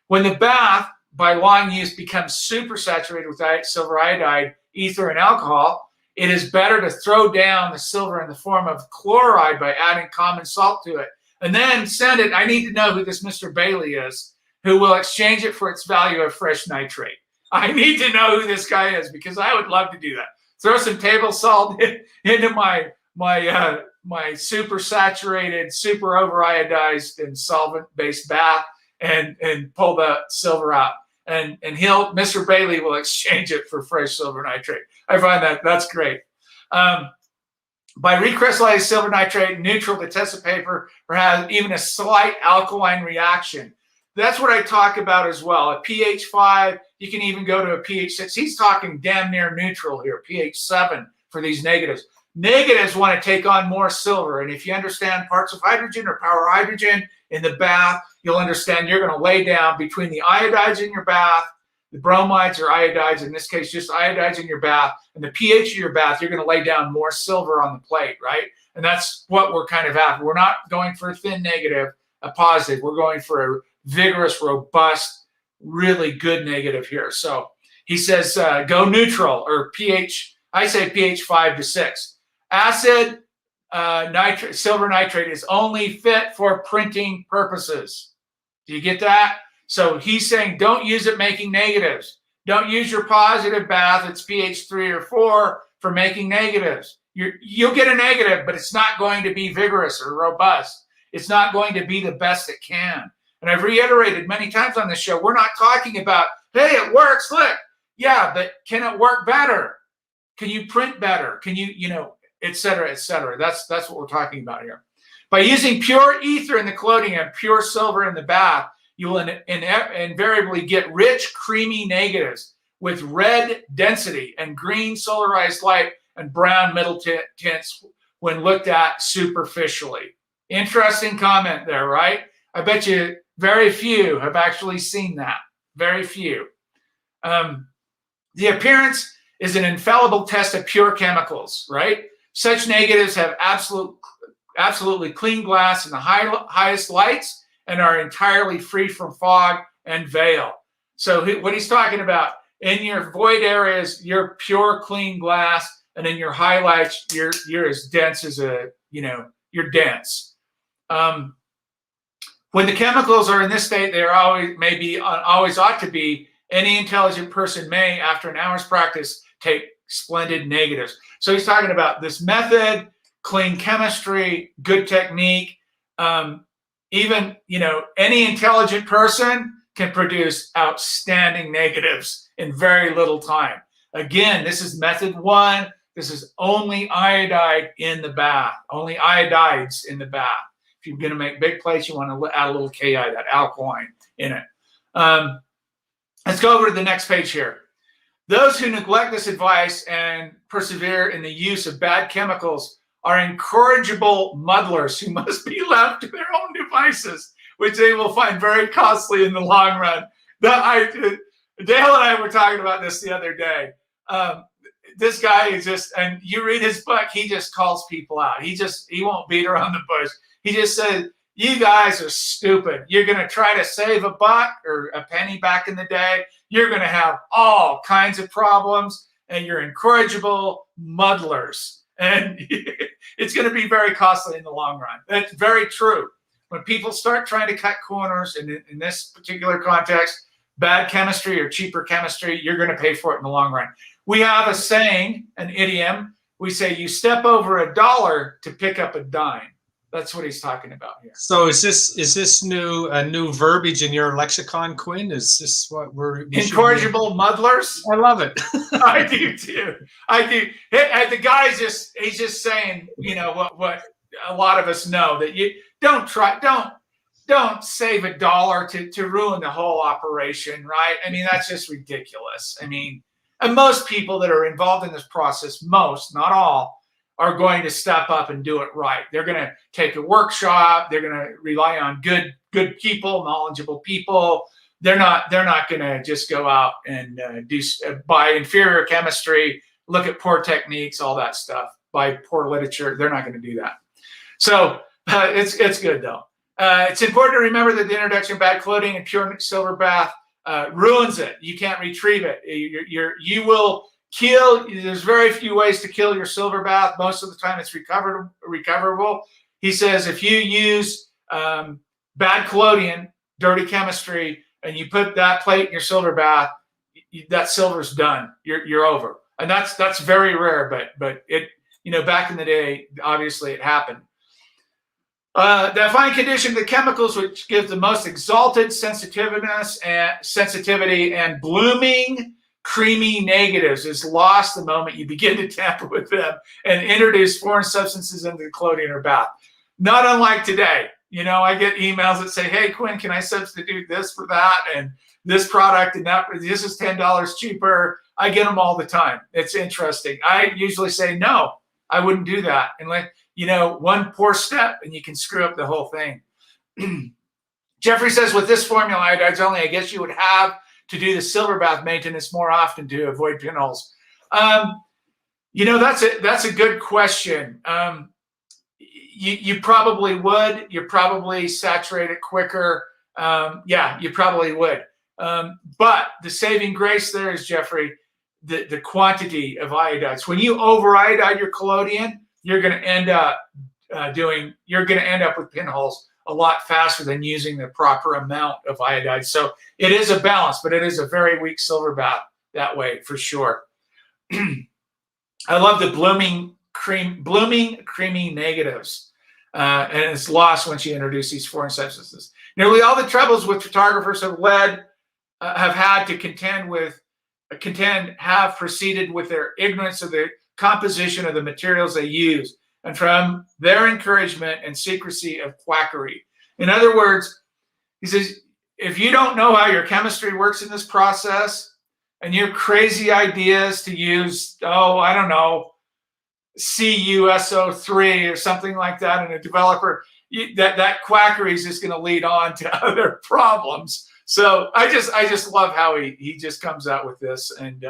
when the bath, by long use, becomes super saturated with silver iodide, ether, and alcohol, it is better to throw down the silver in the form of chloride by adding common salt to it. And then send it, I need to know who this Mr. Bailey is, who will exchange it for its value of fresh nitrate. I need to know who this guy is, because I would love to do that. Throw some table salt into my super saturated, super over iodized and solvent-based bath, and pull the silver out. And Mr. Bailey will exchange it for fresh silver nitrate. I find that's great. By recrystallized silver nitrate, neutral to test the paper, or has even a slight alkaline reaction. That's what I talk about as well. At pH 5, you can even go to a pH 6. He's talking damn near neutral here, pH 7 for these negatives. Negatives want to take on more silver. And if you understand parts of hydrogen or power hydrogen in the bath, you'll understand you're going to lay down between the iodides in your bath, the bromides or iodides, in this case, just iodides in your bath, and the pH of your bath, you're going to lay down more silver on the plate, right? And that's what we're kind of after. We're not going for a thin negative, a positive. We're going for a vigorous, robust, really good negative here. So he says go neutral, or pH, I say pH 5 to 6. Acid nitrate, silver nitrate is only fit for printing purposes. Do you get that? So he's saying don't use it making negatives. Don't use your positive bath, it's pH 3 or 4, for making negatives. You'll get a negative, but it's not going to be vigorous or robust. It's not going to be the best it can. And I've reiterated many times on this show, we're not talking about, hey, it works, look. Yeah, but can it work better? Can you print better? Can you, et cetera, et cetera. That's what we're talking about here. By using pure ether in the collodion and pure silver in the bath, you will invariably get rich, creamy negatives with red density and green solarized light and brown middle tints when looked at superficially. Interesting comment there, right? I bet you very few have actually seen that. Very few. The appearance is an infallible test of pure chemicals, right? Such negatives have absolutely clean glass in the highest lights and are entirely free from fog and veil. So what he's talking about, in your void areas, you're pure clean glass, and in your highlights, you're as dense as you're dense. When the chemicals are in this state, they are always ought to be. Any intelligent person may, after an hour's practice, take splendid negatives. So he's talking about this method, clean chemistry, good technique. Even, any intelligent person can produce outstanding negatives in very little time. Again, this is method 1. This is only iodide in the bath, only iodides in the bath. If you're going to make big plates, you want to add a little Ki, that alkaline, in it. Let's go over to the next page here. Those who neglect this advice and persevere in the use of bad chemicals are incorrigible muddlers who must be left to their own devices, which they will find very costly in the long run. Dale and I were talking about this the other day. This guy is just, and you read his book, he just calls people out. He won't beat around the bush. He just said, you guys are stupid. You're going to try to save a buck or a penny back in the day. You're going to have all kinds of problems, and you're incorrigible muddlers. And it's going to be very costly in the long run. That's very true. When people start trying to cut corners, in this particular context, bad chemistry or cheaper chemistry, you're going to pay for it in the long run. We have a saying, an idiom. We say, you step over a dollar to pick up a dime. That's what he's talking about here. So is this new verbiage in your lexicon, Quinn? Is this what we're incorrigible muddlers? I love it. I do too. I do. The guy's he's just saying, what a lot of us know, that you don't save a dollar to ruin the whole operation, right? I mean, that's just ridiculous. I mean, and most people that are involved in this process, most, not all, are going to step up and do it right. They're going to take a workshop. They're going to rely on good people, knowledgeable people. They're not going to just go out and buy inferior chemistry, look at poor techniques, all that stuff, buy poor literature. They're not going to do that. So it's good though. It's important to remember that the introduction of bad collodion and pure silver bath ruins it. You can't retrieve it. You will kill. There's very few ways to kill your silver bath. Most of the time it's recoverable. He says if you use bad collodion, dirty chemistry, and you put that plate in your silver bath, that silver's done. You're over. And that's very rare, but it, back in the day, obviously it happened. The fine condition of the chemicals which give the most exalted sensitivity and blooming creamy negatives is lost the moment you begin to tamper with them and introduce foreign substances into the collodion or bath. Not unlike today. You know, I get emails that say, hey, Quinn, can I substitute this for that and this product and that? This is $10 cheaper. I get them all the time. It's interesting. I usually say, no, I wouldn't do that. And like, you know, one poor step and you can screw up the whole thing. Jeffrey says, with this formula, iodides only, I guess you would have to do the silver bath maintenance more often to avoid pinholes. You know, that's a good question. You probably would. You probably saturate it quicker. Yeah, you probably would. But the saving grace there is, Jeffrey, the quantity of iodides. When you over iodide your collodion, you're going to end up with pinholes a lot faster than using the proper amount of iodide. So it is a balance, but it is a very weak silver bath that way for sure. I love the blooming creamy negatives, and it's lost once you introduce these foreign substances. Nearly all the troubles with photographers have had to have proceeded with their ignorance of the composition of the materials they use, and from their encouragement and secrecy of quackery. In other words, he says, if you don't know how your chemistry works in this process and your crazy ideas to use, I don't know, CuSO3 or something like that in a developer, that quackery is just going to lead on to other problems. So I just love how he just comes out with this and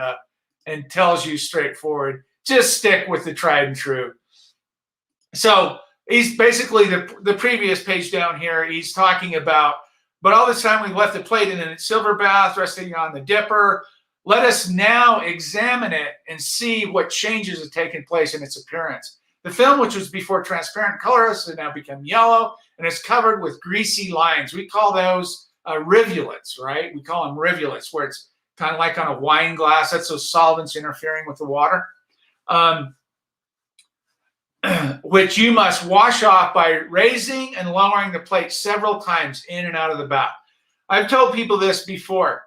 tells you straightforward, just stick with the tried and true. So he's basically the previous page down here. He's talking about, but all this time we left the plate in a silver bath resting on the dipper. Let us now examine it and see what changes have taken place in its appearance. The film, which was before transparent colorless, has now become yellow and is covered with greasy lines. We call those rivulets, right? We call them rivulets, where it's kind of like on a wine glass. That's those solvents interfering with the water, which you must wash off by raising and lowering the plate several times in and out of the bath. I've told people this before.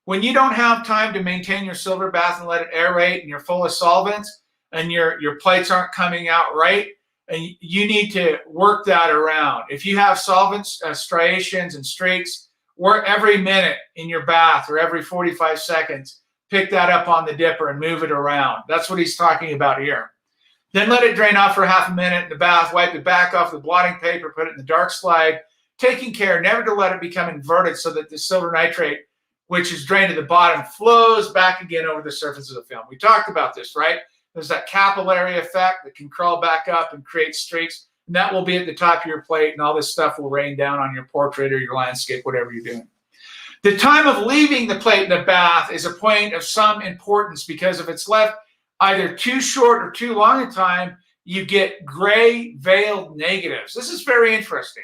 When you don't have time to maintain your silver bath and let it aerate and you're full of solvents and your plates aren't coming out right, and you need to work that around. If you have solvents, striations and streaks, work every minute in your bath or every 45 seconds, pick that up on the dipper and move it around. That's what he's talking about here. Then let it drain off for half a minute in the bath, wipe it back off the blotting paper, put it in the dark slide, taking care never to let it become inverted so that the silver nitrate, which is drained to the bottom, flows back again over the surface of the film. We talked about this, right? There's that capillary effect that can crawl back up and create streaks, and that will be at the top of your plate, and all this stuff will rain down on your portrait or your landscape, whatever you're doing. The time of leaving the plate in the bath is a point of some importance, because if it's left either too short or too long a time, you get gray veiled negatives. This is very interesting.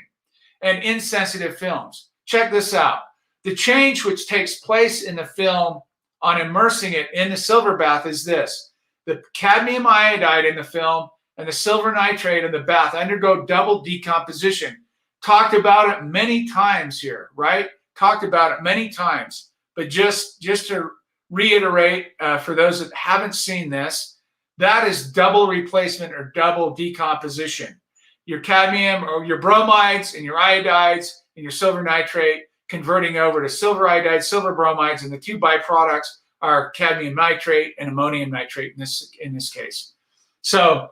And insensitive films. Check this out. The change which takes place in the film on immersing it in the silver bath is this. The cadmium iodide in the film and the silver nitrate in the bath undergo double decomposition. Talked about it many times here, right? Talked about it many times. But just to reiterate, for those that haven't seen this, that is double replacement or double decomposition. Your cadmium or your bromides and your iodides and your silver nitrate converting over to silver iodide, silver bromides, and the two byproducts are cadmium nitrate and ammonium nitrate in this case. So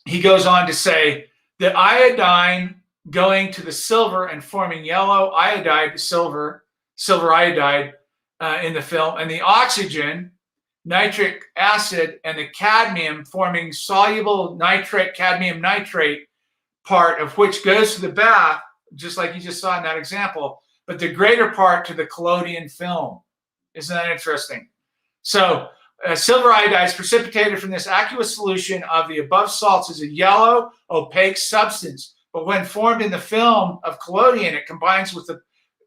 he goes on to say the iodine going to the silver and forming yellow iodide, silver iodide in the film, and the oxygen, nitric acid, and the cadmium forming soluble nitrate, cadmium nitrate part of which goes to the bath, just like you just saw in that example, but the greater part to the collodion film. Isn't that interesting? So silver iodide is precipitated from this aqueous solution of the above salts as a yellow, opaque substance. But when formed in the film of collodion, it combines with the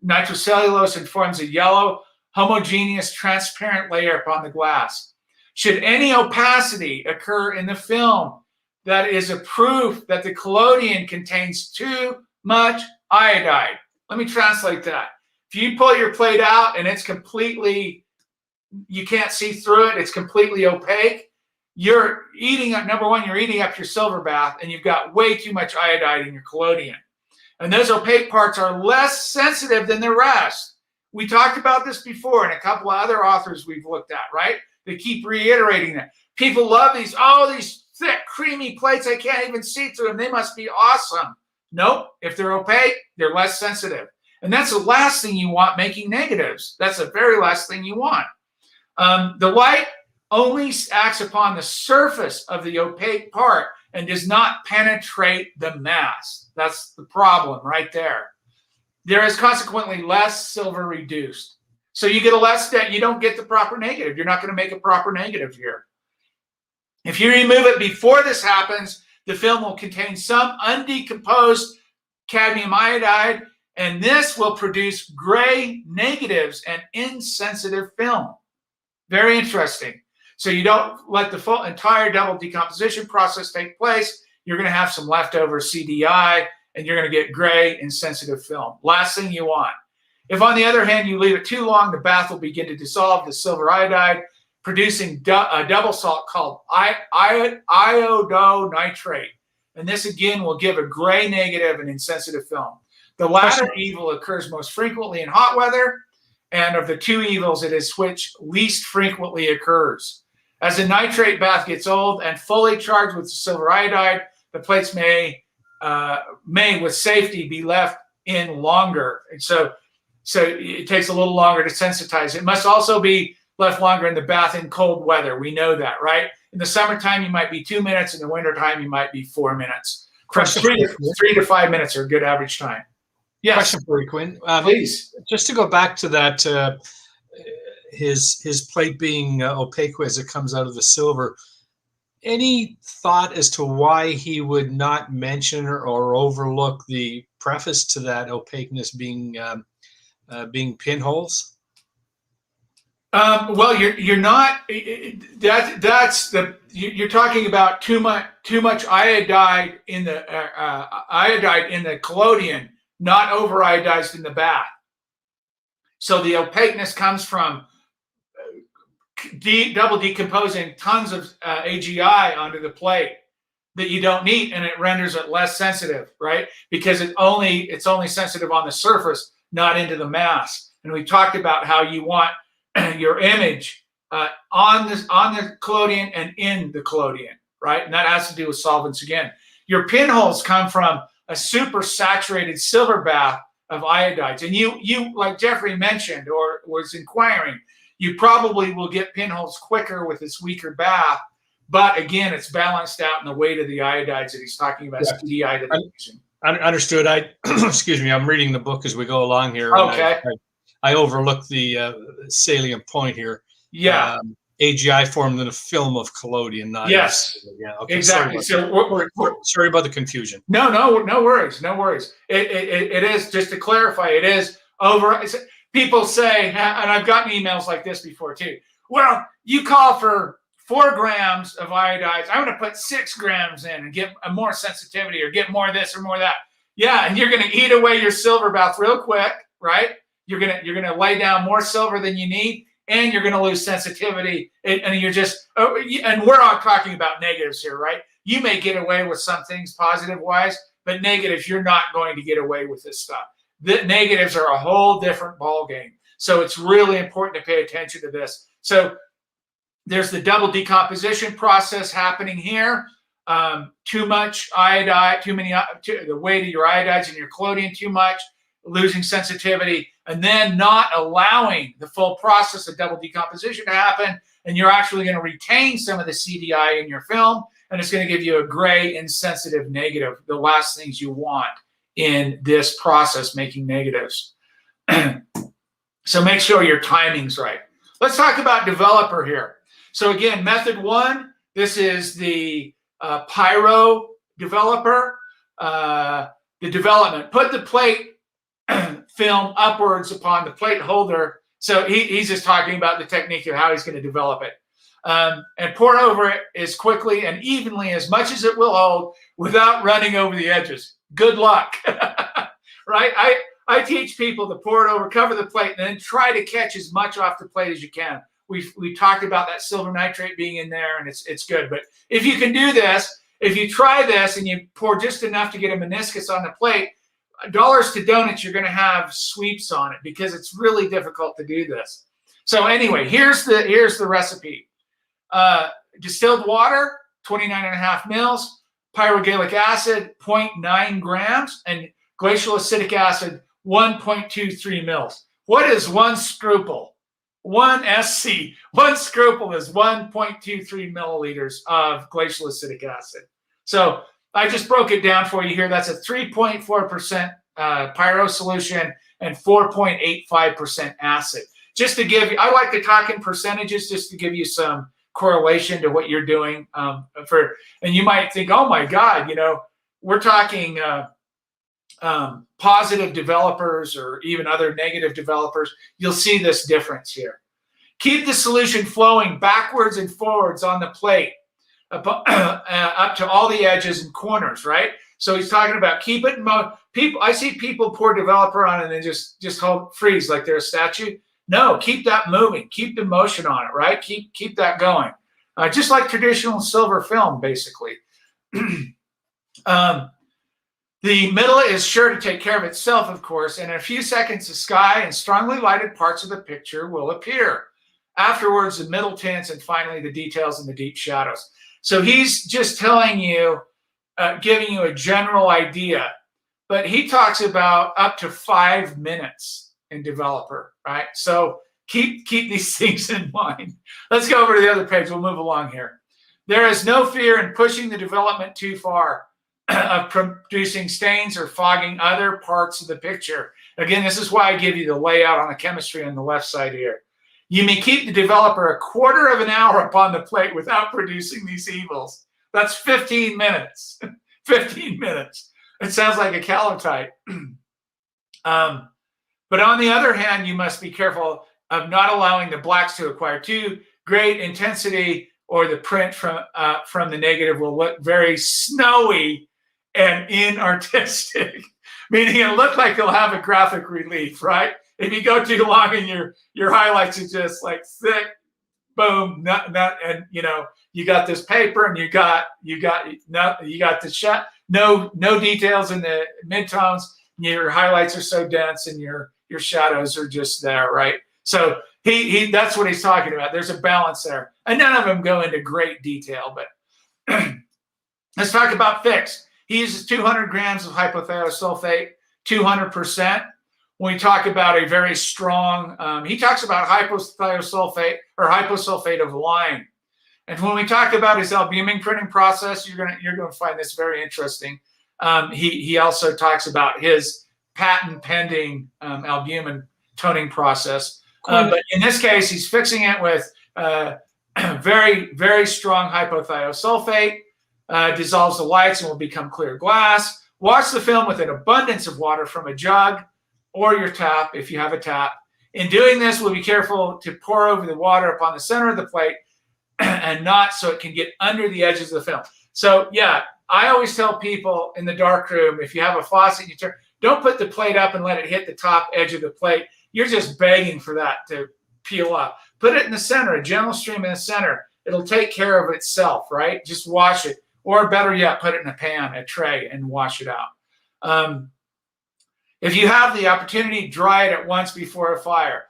nitrocellulose and forms a yellow, homogeneous, transparent layer upon the glass. Should any opacity occur in the film, that is a proof that the collodion contains too much iodide. Let me translate that. If you pull your plate out and it's completely, you can't see through it, it's completely opaque, you're eating up, number one, you're eating up your silver bath, and you've got way too much iodide in your collodion. And those opaque parts are less sensitive than the rest. We talked about this before, and a couple of other authors we've looked at, right? They keep reiterating that. People love these, oh, these thick, creamy plates, I can't even see through them. They must be awesome. Nope. If they're opaque, they're less sensitive. And that's the last thing you want making negatives. That's the very last thing you want. The light only acts upon the surface of the opaque part and does not penetrate the mass. That's the problem right there. There is consequently less silver reduced. So you get a less, you don't get the proper negative. You're not going to make a proper negative here. If you remove it before this happens, the film will contain some undecomposed cadmium iodide, and this will produce gray negatives and insensitive film. Very interesting. So you don't let the full entire double decomposition process take place. You're going to have some leftover CDI, and you're going to get gray insensitive film. Last thing you want. If, on the other hand, you leave it too long, the bath will begin to dissolve the silver iodide, producing a double salt called iodonitrate. And this, again, will give a gray negative and insensitive film. The latter evil occurs most frequently in hot weather, and of the two evils, it is which least frequently occurs. As the nitrate bath gets old and fully charged with silver iodide, the plates may with safety be left in longer. And so it takes a little longer to sensitize. It must also be left longer in the bath in cold weather. We know that, right? In the summertime, you might be 2 minutes. In the wintertime, you might be 4 minutes. From 3 to 5 minutes are a good average time. Yes. Question for you, Quinn. Please. Just to go back to that, his plate being opaque as it comes out of the silver. Any thought as to why he would not mention or overlook the preface to that opaqueness being pinholes? Well, you're not. You're talking about too much iodide in the collodion, not over iodized in the bath. So the opaqueness comes from double decomposing tons of AGI onto the plate that you don't need, and it renders it less sensitive, right? Because it's only sensitive on the surface, not into the mass. And we talked about how you want your image on the collodion and in the collodion, right? And that has to do with solvents again. Your pinholes come from a super saturated silver bath of iodides. And you like Jeffrey mentioned or was inquiring, you probably will get pinholes quicker with this weaker bath. But again, it's balanced out in the weight of the iodides that he's talking about, CDI that he's using. Understood. Excuse me, I'm reading the book as we go along here. Okay. I overlooked the salient point here. Yeah. AGI formed in a film of collodion, not yes. Yeah. Okay. Exactly. Sorry about the confusion. No worries. No worries. It is, just to clarify, it is over. People say, and I've gotten emails like this before too. Well, you call for 4 grams of iodides. I'm going to put 6 grams in and get more sensitivity or get more of this or more of that. Yeah, and you're going to eat away your silver bath real quick, right? You're gonna lay down more silver than you need, and you're gonna lose sensitivity. And you're just, and we're all talking about negatives here, right? You may get away with some things positive wise, but negatives, you're not going to get away with this stuff. The negatives are a whole different ball game. So it's really important to pay attention to this. So there's the double decomposition process happening here. Too much iodide, the weight of your iodides in your collodion too much, losing sensitivity, and then not allowing the full process of double decomposition to happen. And you're actually going to retain some of the CDI in your film, and it's going to give you a gray insensitive negative, the last things you want in this process, making negatives. So make sure your timing's right. Let's talk about developer here. So again, method 1, this is the pyro developer. The development, put the plate film upwards upon the plate holder. So he's just talking about the technique of how he's going to develop it. and pour over it as quickly and evenly as much as it will hold without running over the edges. Good luck, right? I teach people to pour it over, cover the plate, and then try to catch as much off the plate as you can. We talked about that silver nitrate being in there, and it's good. But if you can do this, if you try this and you pour just enough to get a meniscus on the plate, dollars to donuts, you're going to have sweeps on it because it's really difficult to do this. So anyway, here's the recipe. Distilled water, 29.5 mils, pyrogallic acid, 0.9 grams, and glacial acetic acid, 1.23 mils. What is one scruple? One SC. One scruple is 1.23 milliliters of glacial acetic acid. So I just broke it down for you here. That's a 3.4% pyro solution and 4.85% acid. Just to give you, I like to talk in percentages just to give you some correlation to what you're doing. And you might think, oh my God, we're talking positive developers or even other negative developers. You'll see this difference here. Keep the solution flowing backwards and forwards on the plate up to all the edges and corners, right? So he's talking about keep it in people. I see people pour developer on and then just hold freeze like they're a statue. No, keep that moving. Keep the motion on it, right? Keep that going. Just like traditional silver film, basically. The middle is sure to take care of itself, of course, and in a few seconds, the sky and strongly lighted parts of the picture will appear. Afterwards, the middle tints, and finally, the details and the deep shadows. So he's just telling you, giving you a general idea, but he talks about up to 5 minutes in developer, right? So keep these things in mind. Let's go over to the other page. We'll move along here. There is no fear in pushing the development too far of producing stains or fogging other parts of the picture. Again, this is why I give you the layout on the chemistry on the left side here. You may keep the developer a quarter of an hour upon the plate without producing these evils. That's 15 minutes. 15 minutes. It sounds like a calotype. But on the other hand, you must be careful of not allowing the blacks to acquire too great intensity, or the print from the negative will look very snowy and inartistic, meaning it'll look like it'll have a graphic relief, right? If you go too long and your highlights are just like thick, boom, and you got this paper and you got the shot, no details in the midtones. Your highlights are so dense and your shadows are just there, right? So he that's what he's talking about. There's a balance there, and none of them go into great detail. But let's talk about fix. He uses 200 grams of hypothiosulfate, 200%. When we talk about a very strong, he talks about hypothiosulfate or hyposulfate of lime. And when we talk about his albumin printing process, you're going to find this very interesting. He also talks about his patent pending albumin toning process. But in this case, he's fixing it with very, very strong hypothiosulfate, dissolves the lights and will become clear glass. Wash the film with an abundance of water from a jug or your tap if you have a tap. In doing this, we'll be careful to pour over the water upon the center of the plate and not so it can get under the edges of the film. So yeah, I always tell people in the darkroom, if you have a faucet, don't put the plate up and let it hit the top edge of the plate. You're just begging for that to peel off. Put it in the center, a gentle stream in the center. It'll take care of itself, right? Just wash it. Or better yet, put it in a pan, a tray, and wash it out. If you have the opportunity, dry it at once before a fire.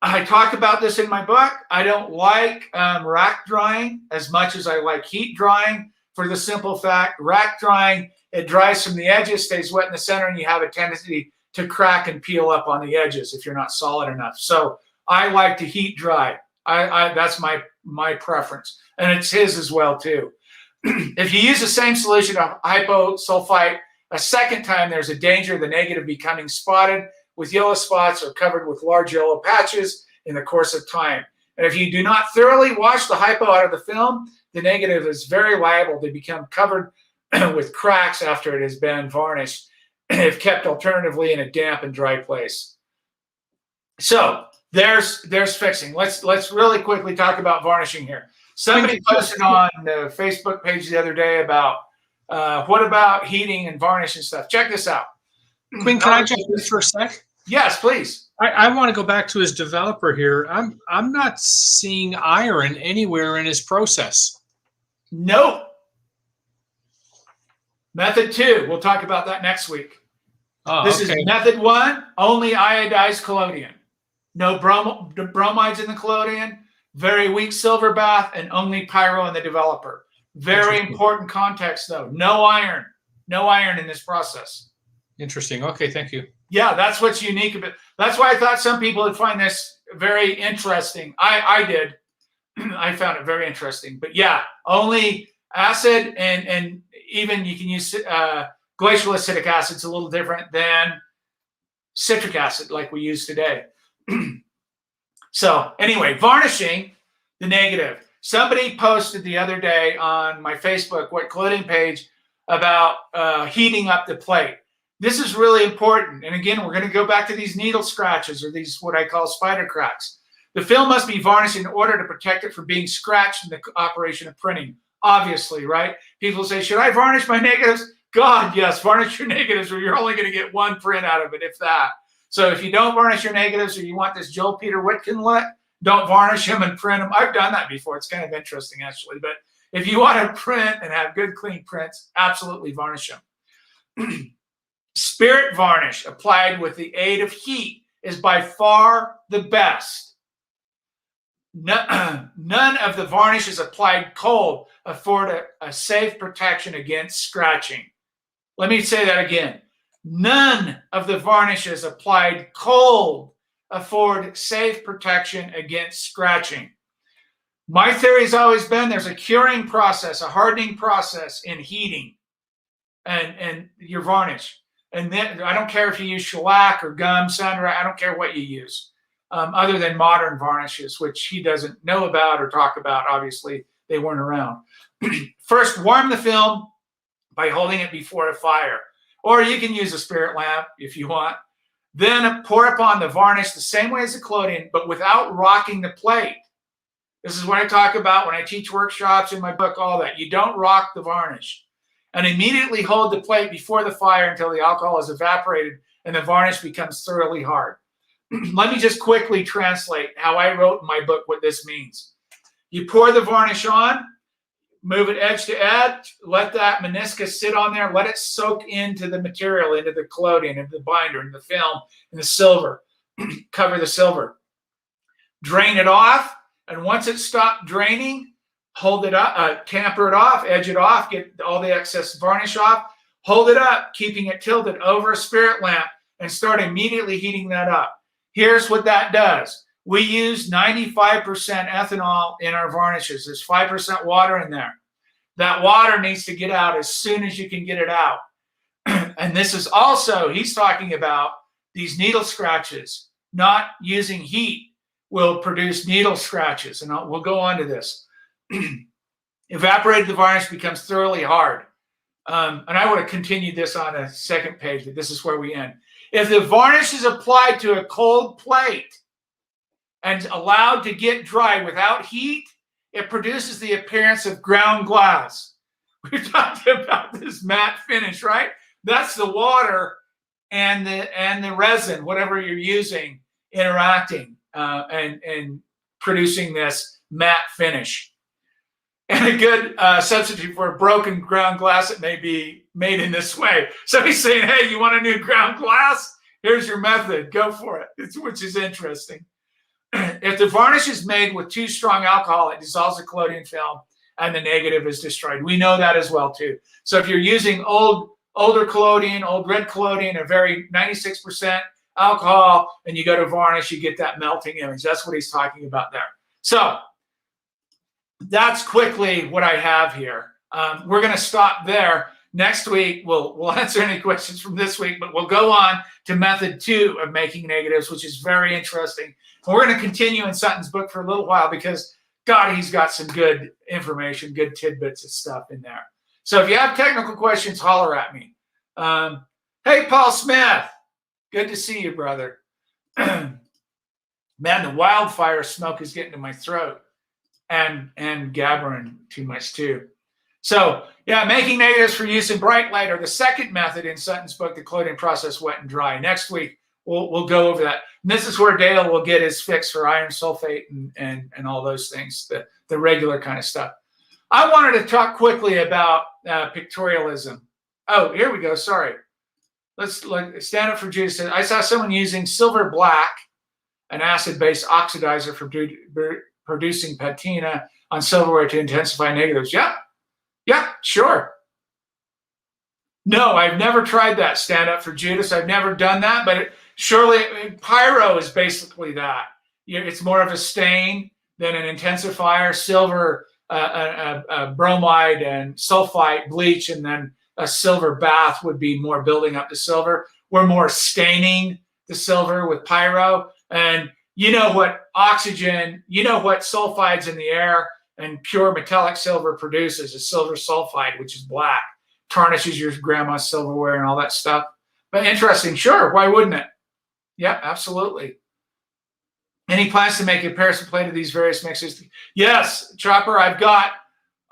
I talk about this in my book. I don't like rack drying as much as I like heat drying, for the simple fact, rack drying, it dries from the edges, stays wet in the center, and you have a tendency to crack and peel up on the edges if you're not solid enough. So I like to heat dry. That's my preference, and it's his as well too. If you use the same solution of hyposulfite a second time, there's a danger of the negative becoming spotted with yellow spots or covered with large yellow patches in the course of time. And if you do not thoroughly wash the hypo out of the film, the negative is very liable to become covered with cracks after it has been varnished, if kept alternatively in a damp and dry place. So there's fixing. Let's really quickly talk about varnishing here. Somebody posted on the Facebook page the other day about what about heating and varnish and stuff. Check this out. Quinn, can I jump in for a sec? Yes, please. I want to go back to his developer here. I'm not seeing iron anywhere in his process. Nope. Method 2. We'll talk about that next week. Oh, This okay. is method 1. Only iodized collodion. No bromides in the collodion. Very weak silver bath, and only pyro in the developer. Very important context, though. No iron. No iron in this process. Interesting. Okay, thank you. Yeah, that's what's unique about. That's why I thought some people would find this very interesting. I did. I found it very interesting. But yeah, only acid and even you can use glacial acetic acid. It's a little different than citric acid like we use today. So anyway, varnishing the negative. Somebody posted the other day on my Facebook Wet Collodion page about heating up the plate. This is really important. And again, we're going to go back to these needle scratches or these what I call spider cracks. The film must be varnished in order to protect it from being scratched in the operation of printing. Obviously, right? People say, should I varnish my negatives? God, yes, varnish your negatives or you're only going to get one print out of it, if that. So if you don't varnish your negatives or you want this Joel Peter Whitkin look, don't varnish them and print them. I've done that before. It's kind of interesting, actually. But if you want to print and have good, clean prints, absolutely varnish them. Spirit varnish applied with the aid of heat is by far the best. None of the varnishes applied cold afford a safe protection against scratching. Let me say that again. None of the varnishes applied cold afford safe protection against scratching. My theory has always been there's a curing process, a hardening process in heating and your varnish. And then I don't care if you use shellac or gum, sunrise, I don't care what you use, other than modern varnishes, which he doesn't know about or talk about. Obviously, they weren't around. First, warm the film by holding it before a fire. Or you can use a spirit lamp if you want. Then pour upon the varnish the same way as the collodion, but without rocking the plate. This is what I talk about when I teach workshops in my book, all that. You don't rock the varnish. And immediately hold the plate before the fire until the alcohol is evaporated and the varnish becomes thoroughly hard. Let me just quickly translate how I wrote in my book what this means. You pour the varnish on, move it edge to edge, let that meniscus sit on there, let it soak into the material, into the collodion, into the binder, into the film, and the silver. Cover the silver. Drain it off, and once it stopped draining, hold it up, tamper it off, edge it off, get all the excess varnish off, hold it up, keeping it tilted over a spirit lamp, and start immediately heating that up. Here's what that does. We use 95% ethanol in our varnishes. There's 5% water in there. That water needs to get out as soon as you can get it out. And this is also, he's talking about these needle scratches. Not using heat will produce needle scratches. And we'll go on to this. Evaporated the varnish becomes thoroughly hard. And I would have continued this on a second page, but this is where we end. If the varnish is applied to a cold plate and allowed to get dry without heat, it produces the appearance of ground glass. We've talked about this matte finish, right? That's the water and the resin, whatever you're using, interacting and producing this matte finish. And a good substitute for a broken ground glass, it may be made in this way. So he's saying, hey, you want a new ground glass? Here's your method. Go for it, which is interesting. If the varnish is made with too strong alcohol, it dissolves the collodion film and the negative is destroyed. We know that as well, too. So if you're using older collodion, old red collodion, a very 96% alcohol, and you go to varnish, you get that melting image. That's what he's talking about there. So that's quickly what I have here. We're going to stop there. Next week, we'll answer any questions from this week, but we'll go on to method 2 of making negatives, which is very interesting. And we're going to continue in Sutton's book for a little while because, God, he's got some good information, good tidbits of stuff in there. So if you have technical questions, holler at me. Hey, Paul Smith. Good to see you, brother. Man, the wildfire smoke is getting to my throat. and gabbering too much too. So yeah, making negatives for use in bright light are the second method in Sutton's book, The Collodion Process Wet and Dry. Next week, we'll go over that. And this is where Dale will get his fix for iron sulfate and all those things, the regular kind of stuff. I wanted to talk quickly about pictorialism. Oh, here we go. Sorry. Let's stand up for Judas. I saw someone using silver black, an acid-based oxidizer for producing patina on silverware to intensify negatives. Yeah, sure. No, I've never tried that. Stand up for Judas. I've never done that, but surely pyro is basically that. It's more of a stain than an intensifier. Silver, bromide and sulfite bleach, and then a silver bath would be more building up the silver. We're more staining the silver with pyro. And you know what oxygen, you know what sulfides in the air and pure metallic silver produces is silver sulfide, which is black, tarnishes your grandma's silverware and all that stuff. But interesting, sure, why wouldn't it? Yeah, absolutely. Any plans to make a comparison plate of these various mixes? Yes, Chopper, I've got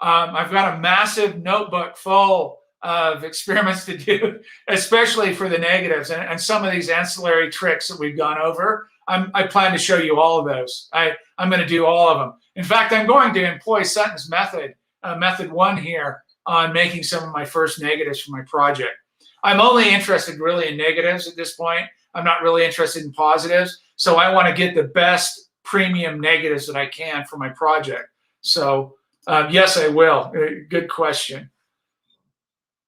a massive notebook full of experiments to do, especially for the negatives and some of these ancillary tricks that we've gone over. I plan to show you all of those. I'm going to do all of them. In fact, I'm going to employ Sutton's method, method 1 here, on making some of my first negatives for my project. I'm only interested really in negatives at this point. I'm not really interested in positives. So I want to get the best premium negatives that I can for my project. So yes, I will. Good question.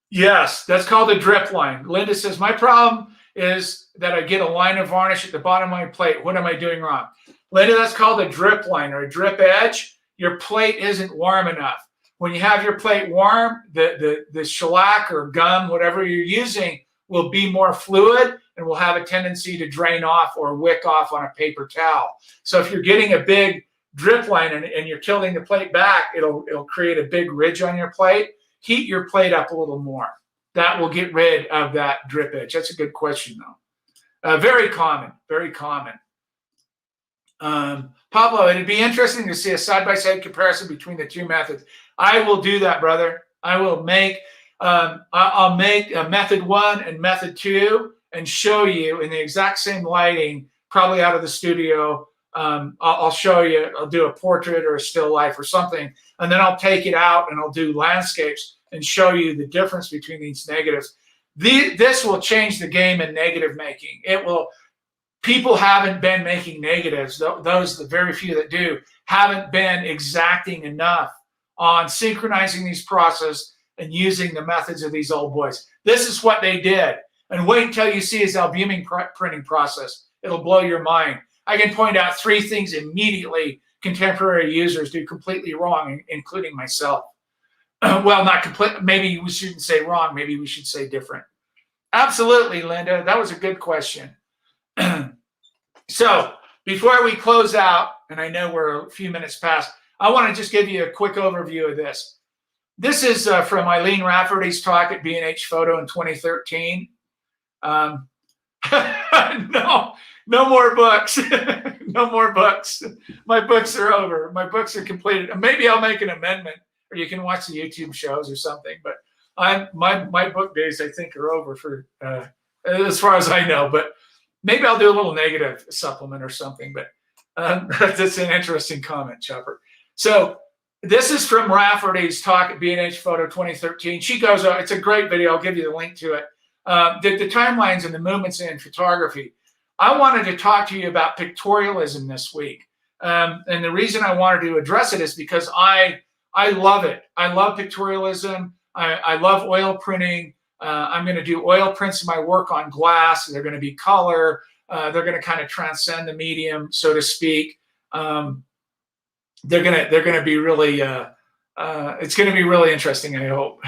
Yes, that's called a drip line. Linda says, my problem is that I get a line of varnish at the bottom of my plate. What am I doing wrong? Linda, that's called a drip line or a drip edge. Your plate isn't warm enough. When you have your plate warm, the shellac or gum, whatever you're using, will be more fluid and will have a tendency to drain off or wick off on a paper towel. So if you're getting a big drip line and you're tilting the plate back, it'll create a big ridge on your plate. Heat your plate up a little more. That will get rid of that drip edge. That's a good question, though. Very common, very common. Pablo, it'd be interesting to see a side-by-side comparison between the two methods. I will do that, brother. I will make, I'll make method 1 and method 2 and show you in the exact same lighting, probably out of the studio. I'll show you, I'll do a portrait or a still life or something, and then I'll take it out and I'll do landscapes and show you the difference between these negatives. This will change the game in negative making. It will. People haven't been making negatives. Those, the very few that do, haven't been exacting enough on synchronizing these processes and using the methods of these old boys. This is what they did. And wait until you see his albuming printing process. It'll blow your mind. I can point out 3 things immediately contemporary users do completely wrong, including myself. Well, not complete. Maybe we shouldn't say wrong. Maybe we should say different. Absolutely, Linda. That was a good question. So before we close out, and I know we're a few minutes past, I want to just give you a quick overview of this. This is from Eileen Rafferty's talk at B&H Photo in 2013. No more books. No more books. My books are over. My books are completed. Maybe I'll make an amendment, or you can watch the YouTube shows or something. But my book days, I think, are over for as far as I know. But maybe I'll do a little negative supplement or something. But that's an interesting comment, Chopper. So this is from Rafferty's talk at B&H Photo 2013. She goes, it's a great video. I'll give you the link to it. The timelines and the movements in photography. I wanted to talk to you about pictorialism this week. And the reason I wanted to address it is because I love it. I love pictorialism. I love oil printing. I'm going to do oil prints of my work on glass. They're going to be color. They're going to kind of transcend the medium, so to speak. They're going to be really, it's going to be really interesting, I hope.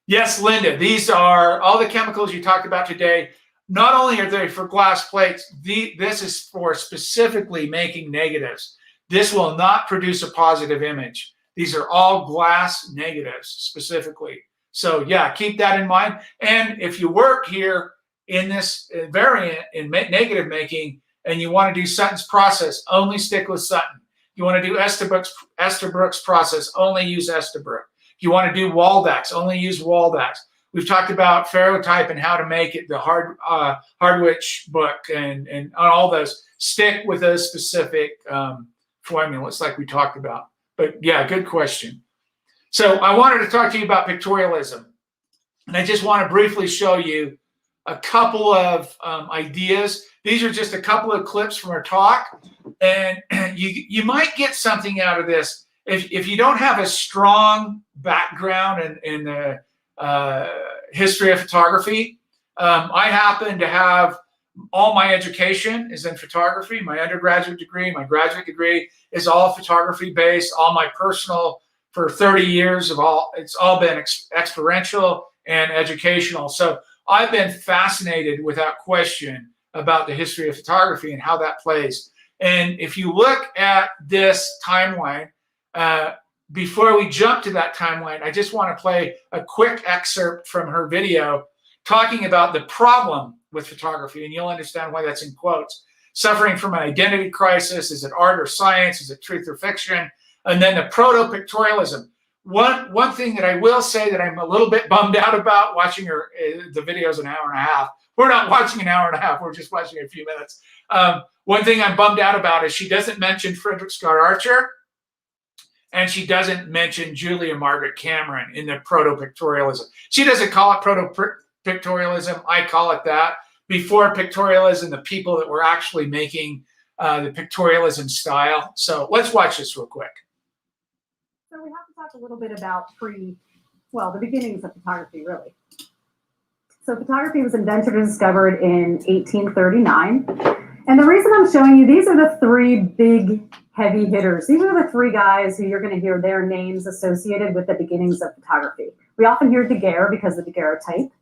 Yes, Linda, these are all the chemicals you talked about today. Not only are they for glass plates, this is for specifically making negatives. This will not produce a positive image. These are all glass negatives specifically. So yeah, keep that in mind. And if you work here in this variant in negative making and you want to do Sutton's process, only stick with Sutton. You want to do Estabrook's process, only use Estabrook. If you want to do Waldeck's, only use Waldeck's. We've talked about ferrotype and how to make it, the Hardwich book and all those. Stick with those specific formulas like we talked about. But yeah, good question. So I wanted to talk to you about pictorialism. And I just want to briefly show you a couple of ideas. These are just a couple of clips from our talk. And you might get something out of this. If you don't have a strong background in the history of photography, I happen to have all my education is in photography. My undergraduate degree, my graduate degree is all photography based. All my personal, for 30 years it's all been experiential and educational. So I've been fascinated without question about the history of photography and how that plays. And if you look at this timeline, before we jump to that timeline, I just want to play a quick excerpt from her video talking about the problem with photography, and you'll understand why that's in quotes. Suffering from an identity crisis. Is it art or science? Is it truth or fiction? And then the proto-pictorialism. One thing that I will say that I'm a little bit bummed out about watching the video's an hour and a half. We're not watching an hour and a half. We're just watching a few minutes. One thing I'm bummed out about is she doesn't mention Frederick Scott Archer, and she doesn't mention Julia Margaret Cameron in the proto-pictorialism. She doesn't call it proto-pictorialism. I call it that. Before pictorialism, the people that were actually making the pictorialism style. So let's watch this real quick. So we have to talk a little bit about the beginnings of photography, really. So photography was invented and discovered in 1839. And the reason I'm showing you, these are the three big heavy hitters. These are the three guys who you're going to hear their names associated with the beginnings of photography. We often hear Daguerre because of the daguerreotype,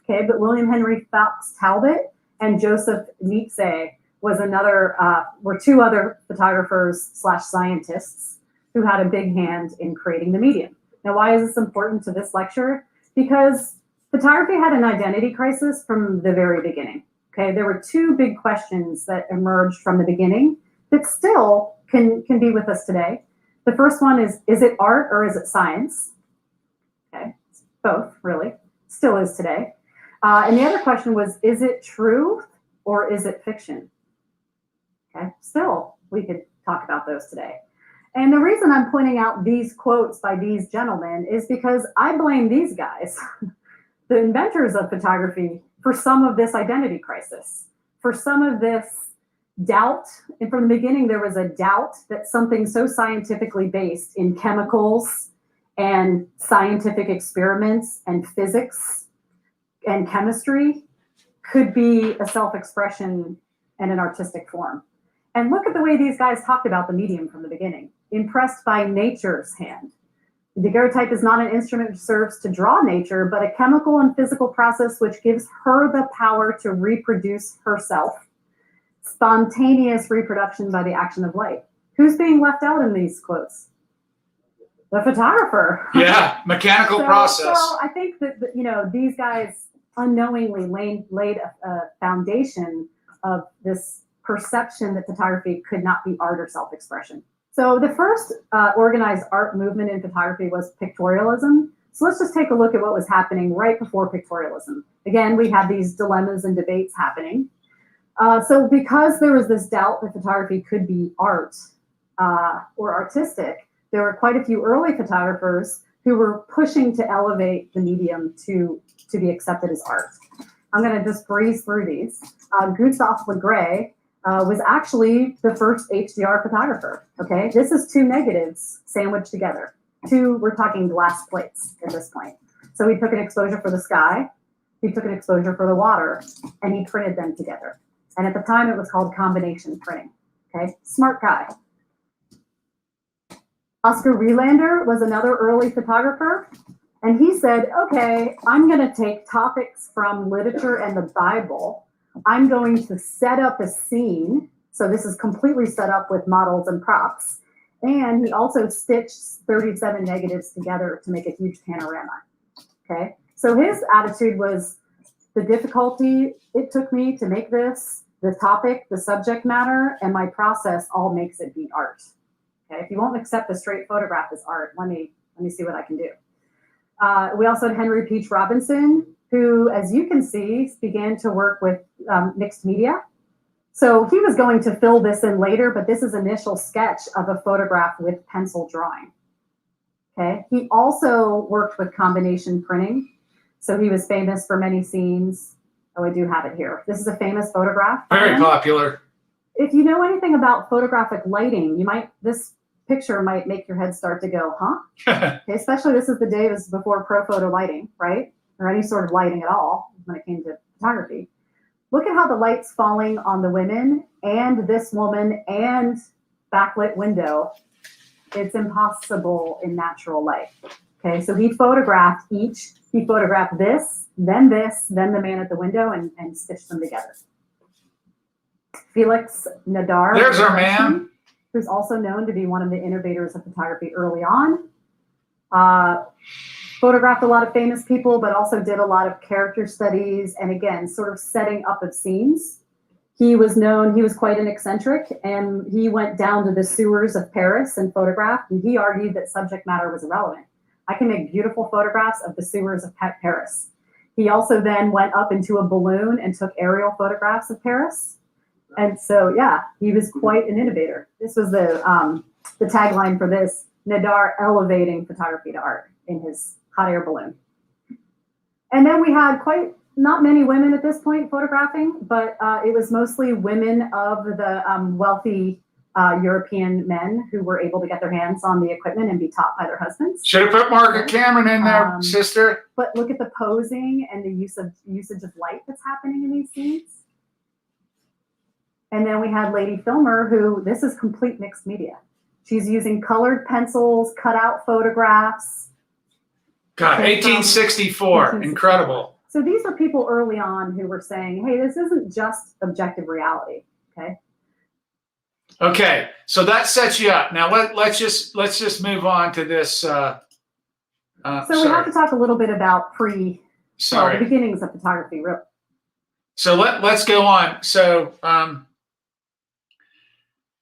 okay? But William Henry Fox Talbot and Joseph Niepce were two other photographers / scientists who had a big hand in creating the medium. Now, why is this important to this lecture? Because photography had an identity crisis from the very beginning. Okay, there were two big questions that emerged from the beginning that still can be with us today. The first one is it art or is it science? Okay, it's both, really. Still is today. And the other question was, is it truth or is it fiction? Okay, still, we could talk about those today. And the reason I'm pointing out these quotes by these gentlemen is because I blame these guys, the inventors of photography, for some of this identity crisis, for some of this doubt. And from the beginning, there was a doubt that something so scientifically based in chemicals and scientific experiments and physics and chemistry could be a self-expression and an artistic form. And look at the way these guys talked about the medium from the beginning. Impressed by nature's hand. The daguerreotype is not an instrument which serves to draw nature, but a chemical and physical process which gives her the power to reproduce herself. Spontaneous reproduction by the action of light. Who's being left out in these quotes? The photographer. Yeah, mechanical process. So I think that these guys unknowingly laid a foundation of this perception that photography could not be art or self-expression. So the first organized art movement in photography was Pictorialism. So let's just take a look at what was happening right before Pictorialism. Again, we had these dilemmas and debates happening. So because there was this doubt that photography could be art or artistic, there were quite a few early photographers who were pushing to elevate the medium to be accepted as art. I'm going to just breeze through these. Gustave Le Gray was actually the first HDR photographer, okay? This is two negatives sandwiched together. We're talking glass plates at this point. So he took an exposure for the sky, he took an exposure for the water, and he printed them together. And at the time, it was called combination printing, okay? Smart guy. Oscar Wielander was another early photographer, and he said, okay, I'm gonna take topics from literature and the Bible. I'm going to set up a scene. So this is completely set up with models and props. And he also stitched 37 negatives together to make a huge panorama, okay? So his attitude was the difficulty it took me to make this, the topic, the subject matter, and my process all makes it be art, Okay, if you won't accept a straight photograph as art, let me see what I can do. We also had Henry Peach Robinson, who, as you can see, began to work with mixed media. So he was going to fill this in later, but this is initial sketch of a photograph with pencil drawing. Okay. He also worked with combination printing. So he was famous for many scenes. Oh, I do have it here. This is a famous photograph. Very popular. If you know anything about photographic lighting, this picture might make your head start to go, huh? Okay, especially this is the days before pro photo lighting, right? Or any sort of lighting at all when it came to photography. Look at how the light's falling on the women and this woman and backlit window. It's impossible in natural light. Okay, so he photographed each. He photographed this, then the man at the window, and stitched them together. Felix Nadar. There's our man. Who's also known to be one of the innovators of photography early on. Photographed a lot of famous people, but also did a lot of character studies and, again, sort of setting up of scenes. He was quite an eccentric, and he went down to the sewers of Paris and photographed, and he argued that subject matter was irrelevant. I can make beautiful photographs of the sewers of Paris. He also then went up into a balloon and took aerial photographs of Paris. And so, yeah, he was quite an innovator. This was the tagline for this: Nadar elevating photography to art in his hot air balloon. And then we had not many women at this point photographing, but it was mostly women of the wealthy European men who were able to get their hands on the equipment and be taught by their husbands. Should have put Margaret Cameron in there, sister. But look at the posing and the usage of light that's happening in these scenes. And then we had Lady Filmer, who, this is complete mixed media. She's using colored pencils, cutout photographs. God, 1864, incredible. So these are people early on who were saying, hey, this isn't just objective reality, okay? Okay, so that sets you up. Now let's just move on to this. So we have to talk a little bit about the beginnings of photography, really. So let's go on. So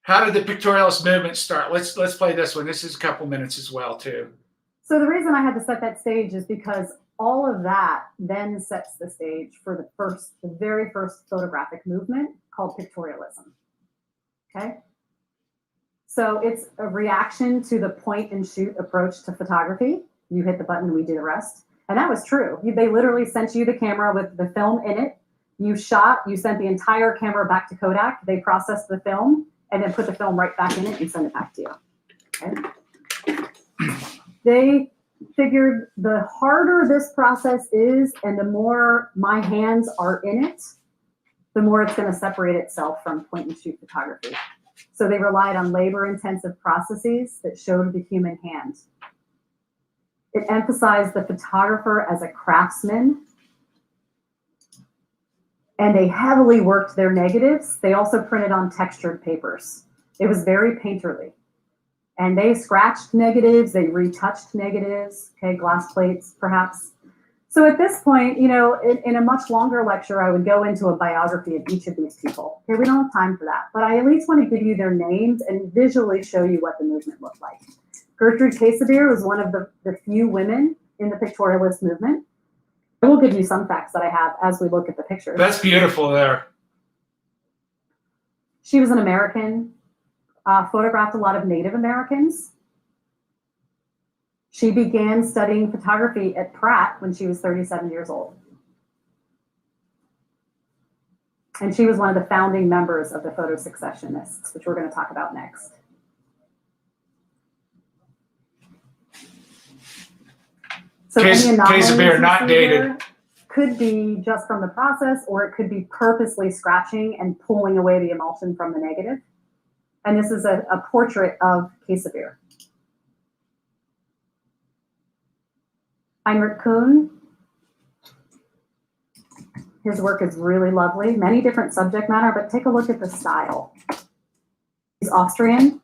how did the pictorialist movement start? Let's play this one. This is a couple minutes as well, too. So the reason I had to set that stage is because all of that then sets the stage for the very first photographic movement called Pictorialism. Okay? So it's a reaction to the point and shoot approach to photography. You hit the button, we do the rest. And that was true. They literally sent you the camera with the film in it. You shot, you sent the entire camera back to Kodak. They processed the film and then put the film right back in it and send it back to you. Okay? They figured the harder this process is and the more my hands are in it, the more it's going to separate itself from point and shoot photography. So they relied on labor-intensive processes that showed the human hand. It emphasized the photographer as a craftsman, and they heavily worked their negatives. They also printed on textured papers. It was very painterly. And they scratched negatives, they retouched negatives, okay, glass plates perhaps. So at this point, you know, in a much longer lecture, I would go into a biography of each of these people. Okay, we don't have time for that, but I at least want to give you their names and visually show you what the movement looked like. Gertrude Casimir was one of the few women in the pictorialist movement. I will give you some facts that I have as we look at the pictures. That's beautiful there. She was an American, photographed a lot of Native Americans. She began studying photography at Pratt when she was 37 years old. And she was one of the founding members of the photo successionists, which we're going to talk about next. So Casimir, not dated. Could be just from the process, or it could be purposely scratching and pulling away the emulsion from the negative. And this is a portrait of Casimir. Heinrich Kuhn. His work is really lovely. Many different subject matter, but take a look at the style. He's Austrian.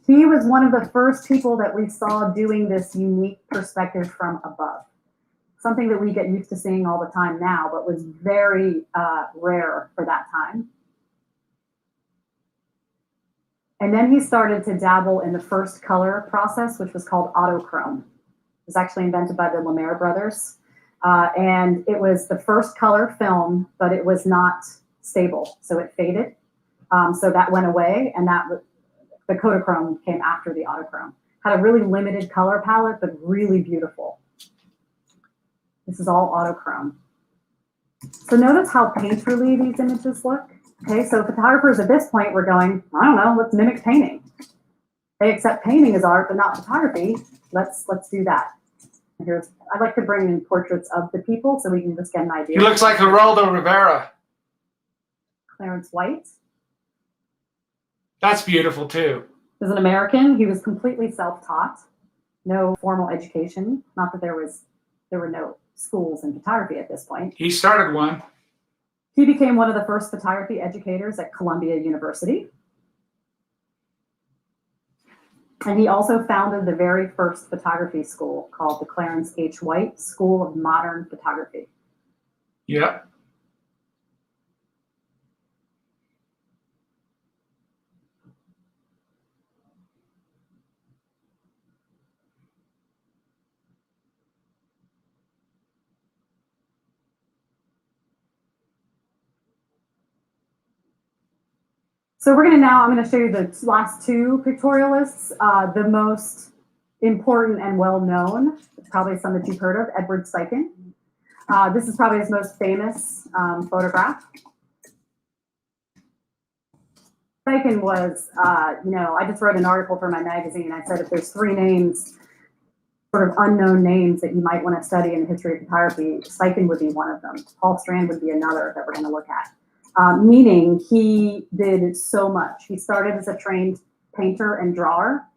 He was one of the first people that we saw doing this unique perspective from above. something that we get used to seeing all the time now, but was very rare for that time. And then he started to dabble in the first color process, which was called autochrome. It was actually invented by the Lumiere brothers. And it was the first color film, but it was not stable, so it faded. So that went away, and the Kodachrome came after the autochrome. Had a really limited color palette, but really beautiful. This is all autochrome. So notice how painterly these images look. Okay, so photographers at this point were going, I don't know, let's mimic painting. They accept painting as art, but not photography. Let's do that. I'd like to bring in portraits of the people so we can just get an idea. He looks like Geraldo Rivera. Clarence White. That's beautiful too. Is an American. He was completely self-taught, no formal education. Not that there were no schools in photography at this point. He started one. He became one of the first photography educators at Columbia University. And he also founded the very first photography school called the Clarence H. White School of Modern Photography. Yep. So I'm going to show you the last two pictorialists. The most important and well-known, probably some that you've heard of, Edward Sutton. This is probably his most famous photograph. Sutton was, I just wrote an article for my magazine. I said if there's three names, sort of unknown names that you might want to study in the history of photography, Sutton would be one of them. Paul Strand would be another that we're going to look at. Meaning he did so much. He started as a trained painter and drawer.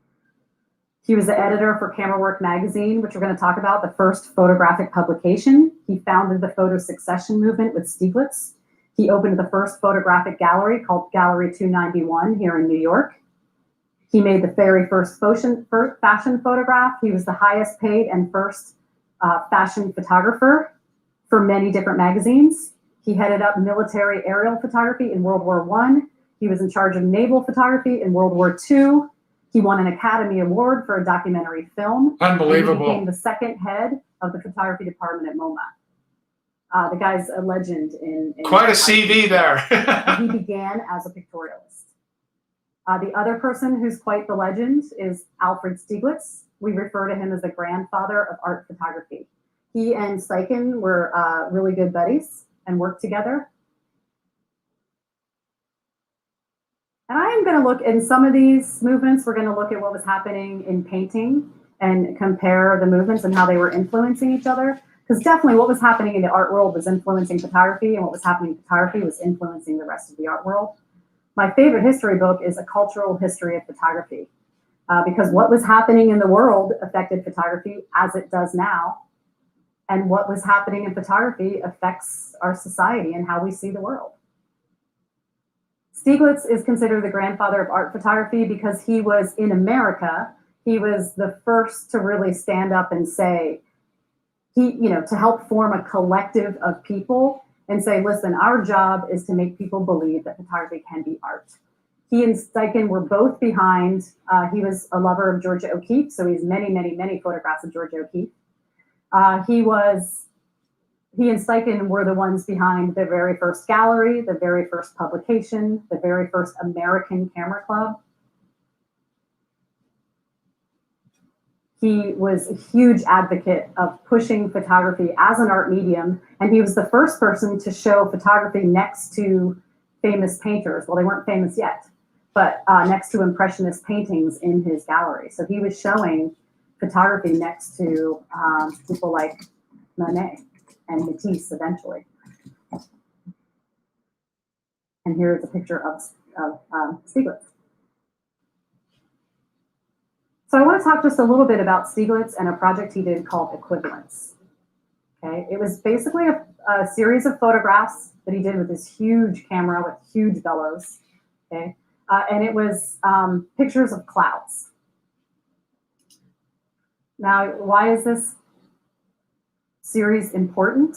He was the editor for Camera Work magazine, which we're going to talk about, the first photographic publication. He founded the photo succession movement with Stieglitz. He opened the first photographic gallery called Gallery 291 here in New York. He made the very first fashion photograph. He was the highest paid and first fashion photographer for many different magazines. He headed up military aerial photography in World War I. He was in charge of naval photography in World War II. He won an Academy Award for a documentary film. Unbelievable. And he became the second head of the photography department at MoMA. The guy's a legend in quite a CV there. He began as a pictorialist. The other person who's quite the legend is Alfred Stieglitz. We refer to him as the grandfather of art photography. He and Sutton were really good buddies and work together. And I am going to look in some of these movements, we're going to look at what was happening in painting and compare the movements and how they were influencing each other. Because definitely what was happening in the art world was influencing photography, and what was happening in photography was influencing the rest of the art world. My favorite history book is A Cultural History of Photography, because what was happening in the world affected photography as it does now. And what was happening in photography affects our society and how we see the world. Stieglitz is considered the grandfather of art photography because he was in America. He was the first to really stand up and say, to help form a collective of people and say, listen, our job is to make people believe that photography can be art. He and Sutton were both behind. He was a lover of Georgia O'Keeffe, so he has many, many, many photographs of Georgia O'Keeffe. He and Sutton were the ones behind the very first gallery, the very first publication, the very first American Camera Club. He was a huge advocate of pushing photography as an art medium, and he was the first person to show photography next to famous painters. Well, they weren't famous yet, but next to Impressionist paintings in his gallery. So he was showing photography next to people like Monet and Matisse eventually. And here's a picture of Stieglitz. So I want to talk just a little bit about Stieglitz and a project he did called Equivalence. Okay, it was basically a series of photographs that he did with this huge camera with huge bellows. Okay, and it was pictures of clouds. Now, why is this series important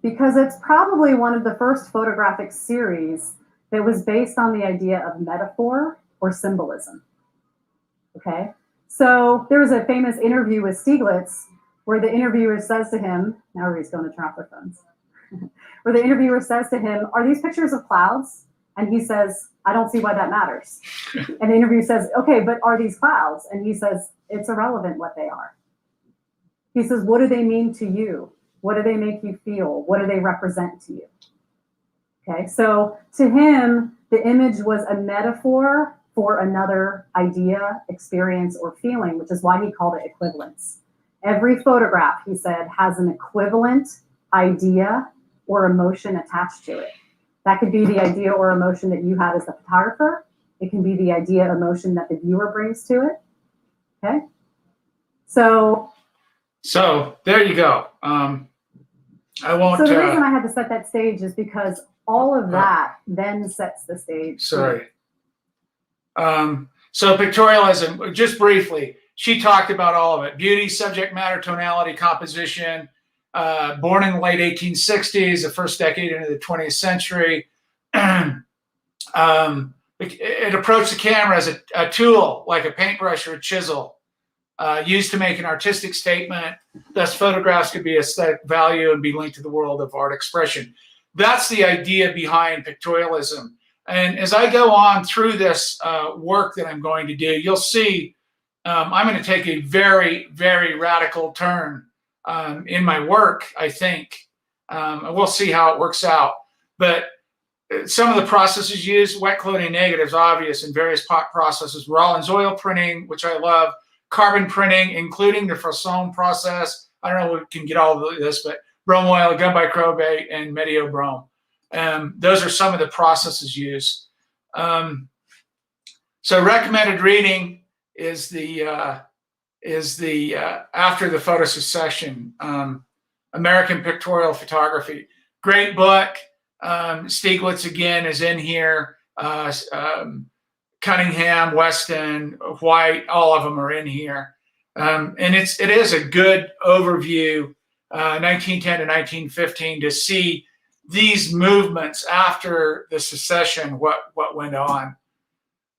because it's probably one of the first photographic series that was based on the idea of metaphor or symbolism. Okay, so there was a famous interview with Stieglitz where the interviewer says to him, now everybody's going to turn off their phones, where the interviewer says to him, are these pictures of clouds? And he says, I don't see why that matters. And the interviewer says, okay, but are these clouds? And he says, it's irrelevant what they are. He says, what do they mean to you? What do they make you feel? What do they represent to you? Okay, so to him, the image was a metaphor for another idea, experience, or feeling, which is why he called it equivalence. Every photograph, he said, has an equivalent idea or emotion attached to it. That could be the idea or emotion that you had as the photographer. It can be the idea, emotion that the viewer brings to it. Okay, so there you go. I won't. So the reason I had to set that stage is because all of that then sets the stage. Sorry. So pictorialism, just briefly, she talked about all of it: beauty, subject matter, tonality, composition. Born in the late 1860s, the first decade into the 20th century. It approached the camera as a tool, like a paintbrush or a chisel, used to make an artistic statement. Thus, photographs could be aesthetic value and be linked to the world of art expression. That's the idea behind pictorialism. And as I go on through this work that I'm going to do, you'll see I'm going to take a very, very radical turn in my work, I think. We'll see how it works out. But some of the processes used: Wet Collodion Negatives, obvious, and various pot processes. Rollins oil printing, which I love. Carbon printing, including the Frisson process. I don't know if we can get all of this, but brome oil, gum bichromate, and mediobrome. Those are some of the processes used. So recommended reading is the after the photo succession, American Pictorial Photography. Great book. Stieglitz again is in here. Cunningham, Weston, White, all of them are in here. And it is a good overview, 1910 to 1915, to see these movements after the secession, what went on.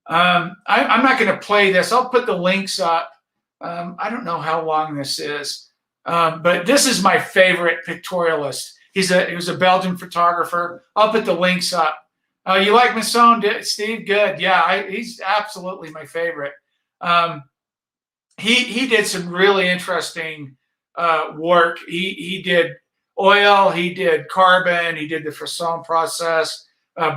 I'm not going to play this. I'll put the links up. I don't know how long this is, but this is my favorite pictorialist. He was a Belgian photographer. I'll put the links up. You like Masson, Steve? Good. Yeah, he's absolutely my favorite. He did some really interesting work. He did oil, he did carbon, he did the Frisson process,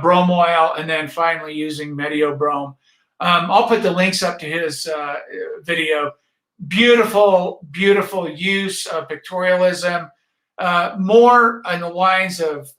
brome oil, and then finally using mediobrome. I'll put the links up to his video. Beautiful, beautiful use of pictorialism. More on the lines of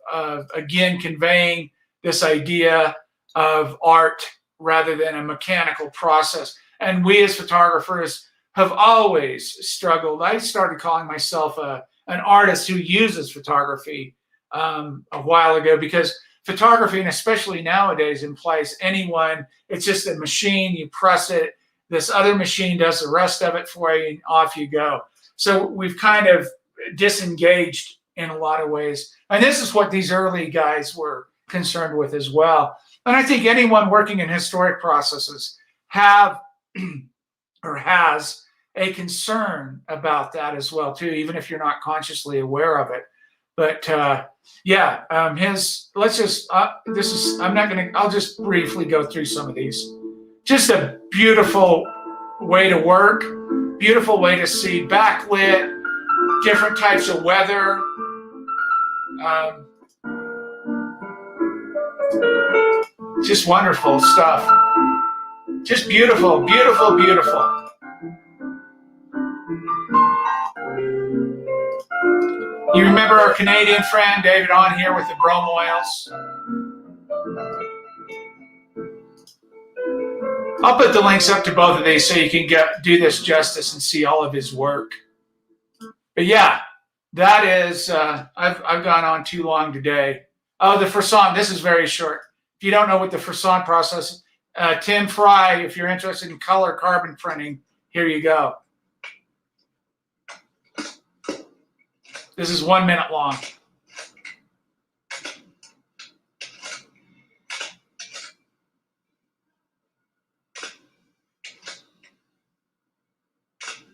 again, conveying this idea of art rather than a mechanical process. And we as photographers have always struggled. I started calling myself an artist who uses photography a while ago, because photography, and especially nowadays, implies anyone. It's just a machine. You press it. This other machine does the rest of it for you, and off you go. So we've kind of disengaged in a lot of ways. And this is what these early guys were concerned with as well. And I think anyone working in historic processes have or has a concern about that as well too, even if you're not consciously aware of it. But yeah, I'll just briefly go through some of these. Just a beautiful way to work, beautiful way to see, backlit, different types of weather. Just wonderful stuff. Just beautiful, beautiful, beautiful. You remember our Canadian friend David on here with the brome oils? I'll put the links up to both of these so you can do this justice and see all of his work. But yeah, that is, I've gone on too long today. Oh, the Frisson, this is very short. If you don't know what the Frisson process is, Tim Fry, if you're interested in color carbon printing, here you go. This is 1 minute long.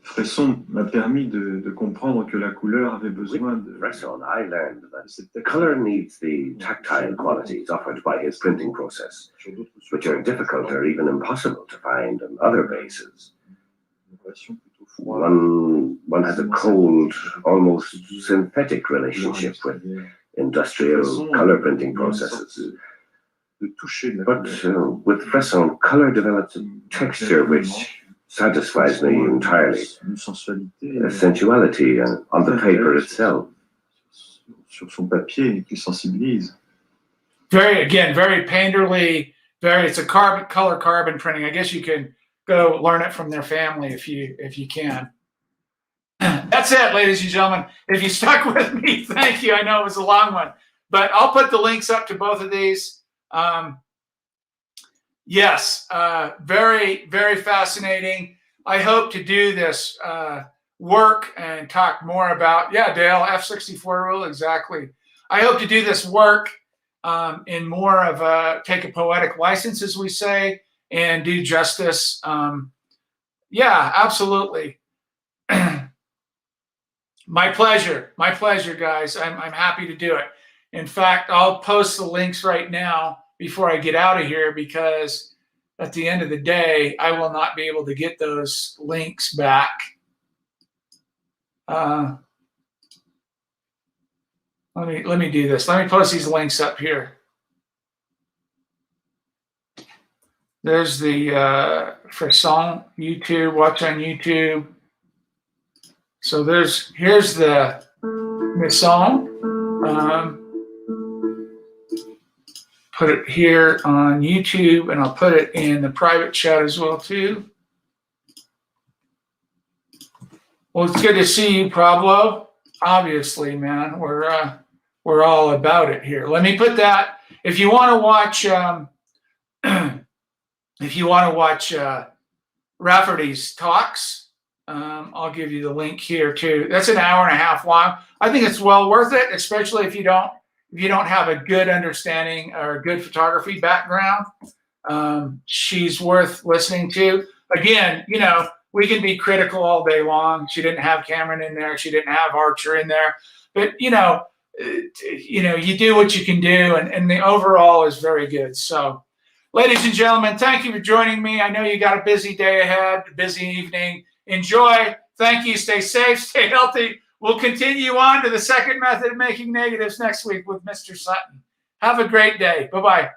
Fresson m'a permis de comprendre que la couleur avait besoin de... Fresson, I learned that the color needs the tactile qualities offered by his printing process, which are difficult or even impossible to find on other bases. One has a cold, almost synthetic relationship with industrial color printing processes. But with Fresson, color develops a texture which satisfies me entirely. A sensuality on the paper itself. Sur son papier qui sensibilise. Very painterly. It's a color carbon printing. I guess you can go learn it from their family if you can. That's it, ladies and gentlemen. If you stuck with me, thank you. I know it was a long one, but I'll put the links up to both of these. Yes, very, very fascinating. I hope to do this work and talk more about, yeah, Dale, F64 rule, exactly. I hope to do this work in more of a, take a poetic license, as we say, and do justice. Yeah, absolutely. My pleasure, guys. I'm happy to do it. In fact, I'll post the links right now before I get out of here, because at the end of the day, I will not be able to get those links back. Let me do this. Let me post these links up here. There's the Fresson YouTube, watch on YouTube. So here's the song. Put it here on YouTube, and I'll put it in the private chat as well too. Well, it's good to see you, Pablo. Obviously, man, we're all about it here. Let me put that. If you want to watch, Rafferty's talks, I'll give you the link here too. That's an hour and a half long. I think it's well worth it, especially if you don't have a good understanding or a good photography background. She's worth listening to. Again, we can be critical all day long. She didn't have Cameron in there. She didn't have Archer in there. But, you do what you can do, and the overall is very good. So, ladies and gentlemen, thank you for joining me. I know you got a busy day ahead, a busy evening. Enjoy. Thank you. Stay safe. Stay healthy. We'll continue on to the second method of making negatives next week with Mr. Sutton. Have a great day. Bye-bye.